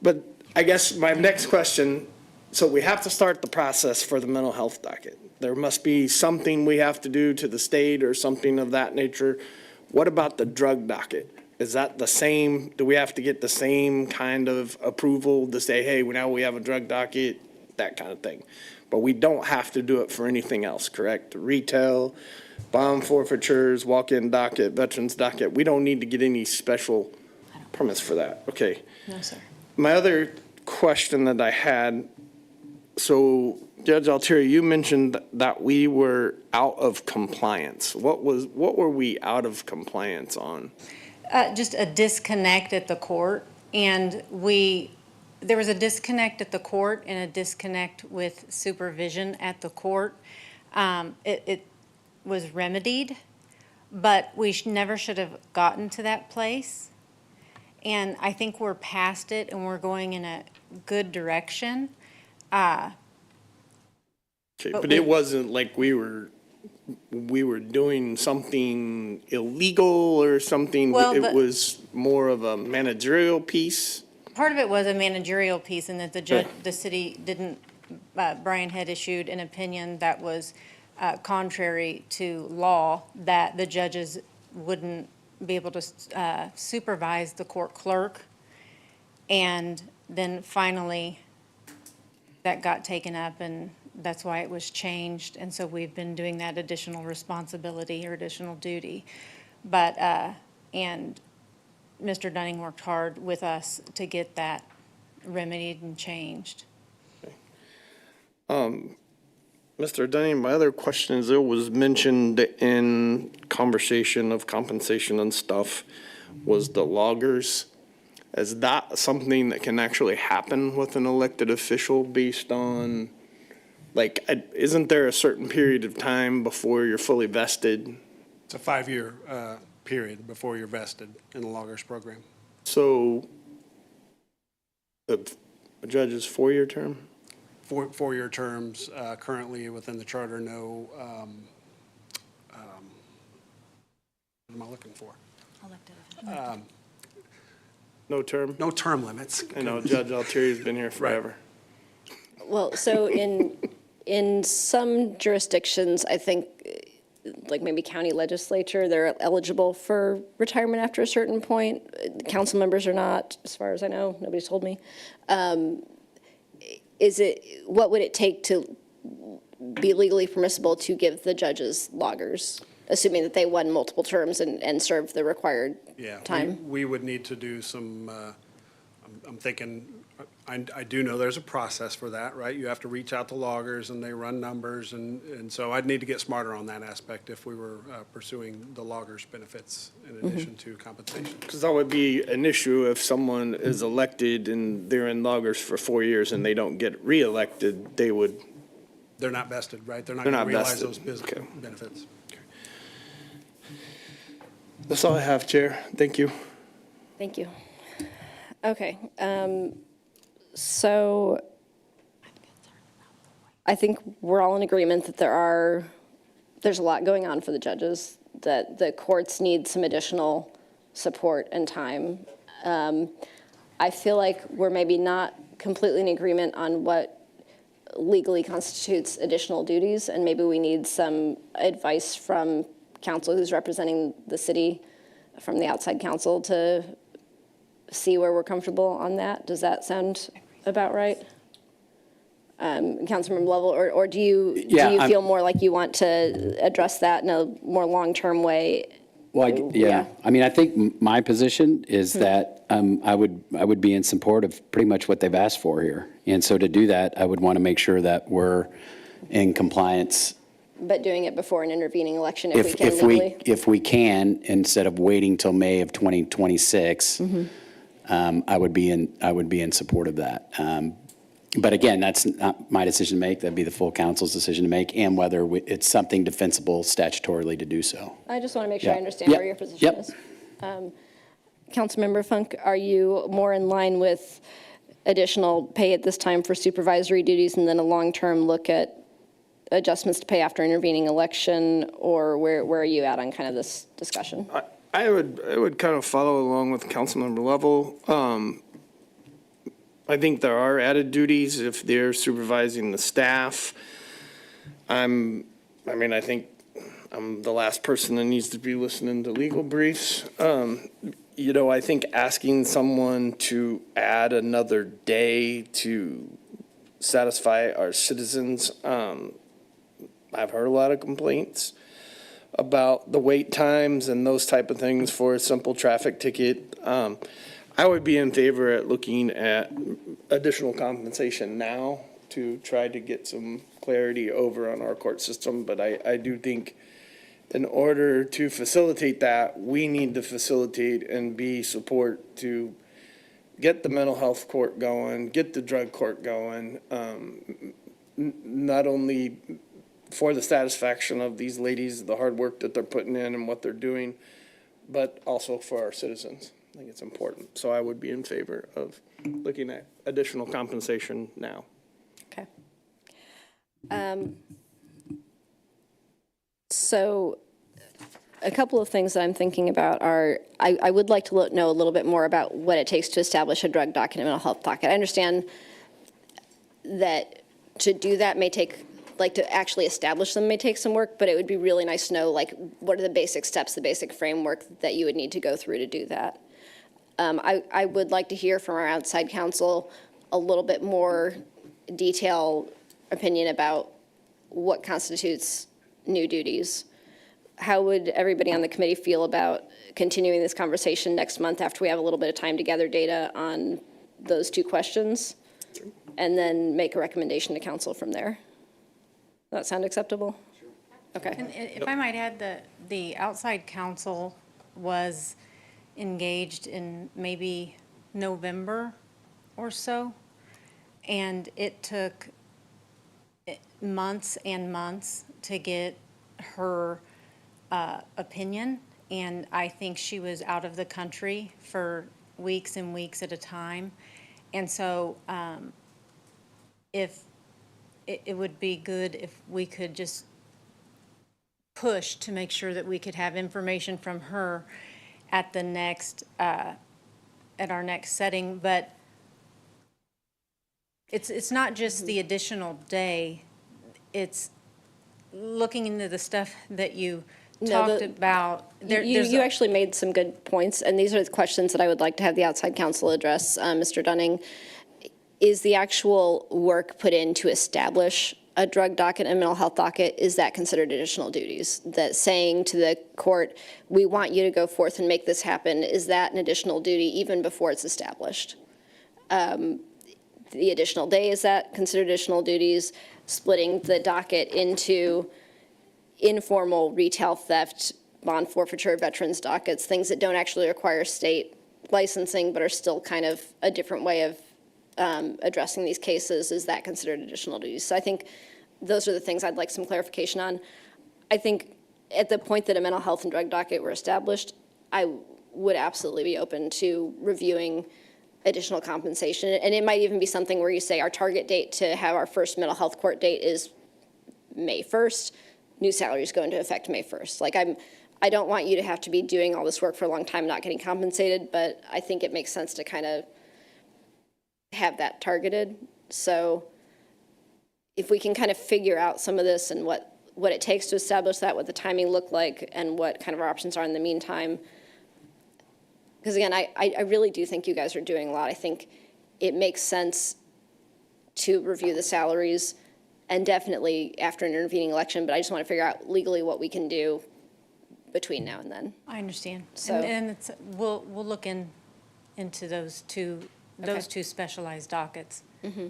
But I guess my next question, so we have to start the process for the mental health docket. There must be something we have to do to the state or something of that nature. What about the drug docket? Is that the same? Do we have to get the same kind of approval to say, hey, now we have a drug docket, that kind of thing? But we don't have to do it for anything else, correct? Retail, bond forfeitures, walk-in docket, veterans docket. We don't need to get any special permits for that. Okay. No, sir. My other question that I had, so Judge Altieri, you mentioned that we were out of compliance. What were we out of compliance on? Just a disconnect at the court, and there was a disconnect at the court and a disconnect with supervision at the court. It was remedied, but we never should have gotten to that place. And I think we're past it and we're going in a good direction. Okay, but it wasn't like we were doing something illegal or something. Well, it was more of a managerial piece. Part of it was a managerial piece, and that the city didn't, Brian had issued an opinion that was contrary to law, that the judges wouldn't be able to supervise the court clerk. And then finally, that got taken up, and that's why it was changed. And so we've been doing that additional responsibility or additional duty. But, and Mr. Dunning worked hard with us to get that remedied and changed. Mr. Dunning, my other question is, it was mentioned in conversation of compensation and stuff, was the loggers. Is that something that can actually happen with an elected official based on, like, isn't there a certain period of time before you're fully vested? It's a 5-year period before you're vested in the loggers program. So a judge's 4-year term? Four-year terms, currently within the charter, no, what am I looking for? No term? No term limits. I know Judge Altieri's been here forever. Well, so in some jurisdictions, I think, like maybe county legislature, they're eligible for retirement after a certain point. Council members are not, as far as I know. Nobody's told me. What would it take to be legally permissible to give the judges loggers, assuming that they won multiple terms and served the required time? We would need to do some, I'm thinking, I do know there's a process for that, right? You have to reach out to loggers and they run numbers, and so I'd need to get smarter on that aspect if we were pursuing the loggers benefits in addition to compensation. Because that would be an issue if someone is elected and they're in loggers for 4 years and they don't get reelected, they would. They're not vested, right? They're not They're going to not realize vested. those business Okay. benefits. That's all I have, Chair. Thank you. Thank you. Okay. So I think we're all in agreement that there's a lot going on for the judges, that the courts need some additional support and time. I feel like we're maybe not completely in agreement on what legally constitutes additional duties, and maybe we need some advice from counsel who's representing the city, from the outside counsel, to see where we're comfortable on that. Does that sound about right? Councilmember Lovell, or do you feel more like you want to address that in a more long-term way? Well, I mean, I think my position is that I would be in support of pretty much what they've asked for here. And so to do that, I would want to make sure that we're in compliance. But doing it before an intervening election if we can legally? If we can, instead of waiting till May of 2026, I would be in support of that. But again, that's not my decision to make. That'd be the full council's decision to make, and whether it's something defensible statutorily to do so. I just want to make sure I understand where your position is. Councilmember Funk, are you more in line with additional pay at this time for supervisory duties and then a long-term look at adjustments to pay after intervening election, or where are you at on kind of this discussion? I would kind of follow along with Councilmember Lovell. I think there are added duties if they're supervising the staff. I think I'm the last person that needs to be listening to legal briefs. I think asking someone to add another day to satisfy our citizens, I've heard a lot of complaints about the wait times and those type of things for a simple traffic ticket. I would be in favor at looking at additional compensation now to try to get some clarity over on our court system. But I do think in order to facilitate that, we need to facilitate and be support to get the mental health court going, get the drug court going, not only for the satisfaction of these ladies, the hard work that they're putting in and what they're doing, but also for our citizens. I think it's important. So I would be in favor of looking at additional compensation now. Okay. So a couple of things that I'm thinking about are, I would like to know a little bit more about what it takes to establish a drug docket and mental health docket. I understand that to do that may take, like to actually establish them may take some work, but it would be really nice to know, like, what are the basic steps, the basic framework that you would need to go through to do that. I would like to hear from our outside counsel a little bit more detailed opinion about what constitutes new duties. How would everybody on the committee feel about continuing this conversation next month after we have a little bit of time to gather data on those two questions, and then make a recommendation to council from there? Does that sound acceptable? Sure. Okay. And if I might add, the outside counsel was engaged in maybe November or so, and it took months and months to get her opinion, and I think she was out of the country for weeks and weeks at a time. And so if it would be good if we could just push to make sure that we could have information from her at the next, at our next setting. But it's not just the additional day, it's looking into the stuff that you talked about. You actually made some good points, and these are the questions that I would like to have the outside counsel address, Mr. Dunning. Is the actual work put in to establish a drug docket and mental health docket, is that considered additional duties? That saying to the court, we want you to go forth and make this happen, is that an additional duty even before it's established? The additional day, is that considered additional duties? Splitting the docket into informal retail theft, bond forfeiture, veterans dockets, things that don't actually require state licensing but are still kind of a different way of addressing these cases, is that considered additional duties? So I think those are the things I'd like some clarification on. I think at the point that a mental health and drug docket were established, I would absolutely be open to reviewing additional compensation. And it might even be something where you say our target date to have our first mental health court date is May 1st. New salaries go into effect May 1st. Like I don't want you to have to be doing all this work for a long time not getting compensated, but I think it makes sense to kind of have that targeted. So if we can kind of figure out some of this and what it takes to establish that, what the timing looked like, and what kind of our options are in the meantime. Because again, I really do think you guys are doing a lot. I think it makes sense to review the salaries, and definitely after an intervening election, but I just want to figure out legally what we can do between now and then. I understand. So, and it's, we'll look into those two specialized dockets. Mm-hmm.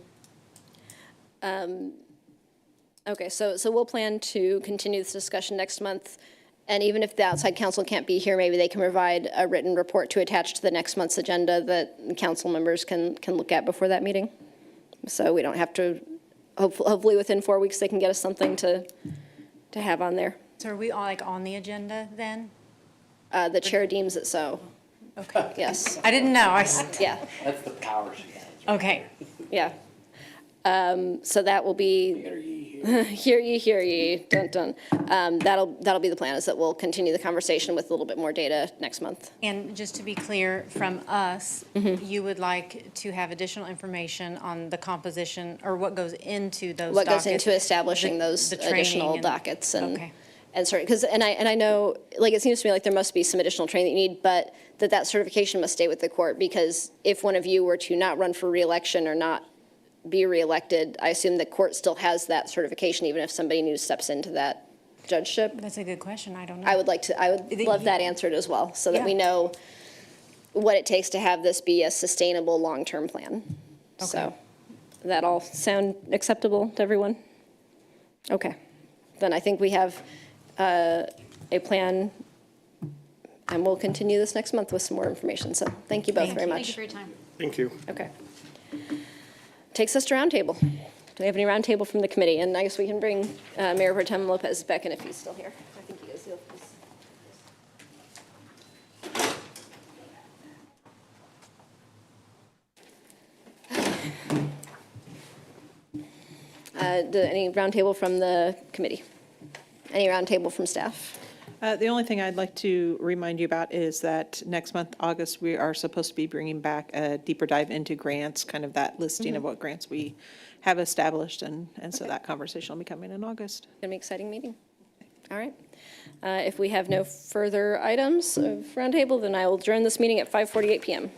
Okay, so we'll plan to continue this discussion next month, and even if the outside counsel can't be here, maybe they can provide a written report to attach to the next month's agenda that council members can look at before that meeting. So we don't have to, hopefully within 4 weeks they can get us something to have on there. So are we all like on the agenda then? The chair deems it so. Okay. Yes. I didn't know. Yeah. That's the power she has, Okay. Yeah. So that will be, hear ye, dun, dun. That'll be the plan, is that we'll continue the conversation with a little bit more data next month. And just to be clear, from us, Mm-hmm. you would like to have additional information on the composition or what goes into those What dockets? goes into establishing those the training additional and- dockets and. Okay. And sorry, because, and I know, like, it seems to me like there must be some additional training that you need, but that certification must stay with the court, because if one of you were to not run for reelection or not be reelected, I assume the court still has that certification, even if somebody new steps into that judgeship. That's a good question. I don't know. I would love that answered as well, so that we Yeah. know what it takes to have this be a sustainable, long-term plan. So, that all sound acceptable to everyone? Okay, then I think we have a plan, and we'll continue this next month with some more information. So thank you both very much. Thank you for your time. Thank you. Okay. Takes us to roundtable. Do we have any roundtable from the committee? And I guess we can bring Mayor Pro Tem Lopez back in if he's still here. I think he is. Any roundtable from the committee? Any roundtable from staff? The only thing I'd like to remind you about is that next month, August, we are supposed to be bringing back a deeper dive into grants, kind of that listing of what grants we have established, and so that conversation will be coming in August. Gonna be an exciting meeting. All right. If we have no further items of roundtable, then I will adjourn this meeting at 5:48 PM.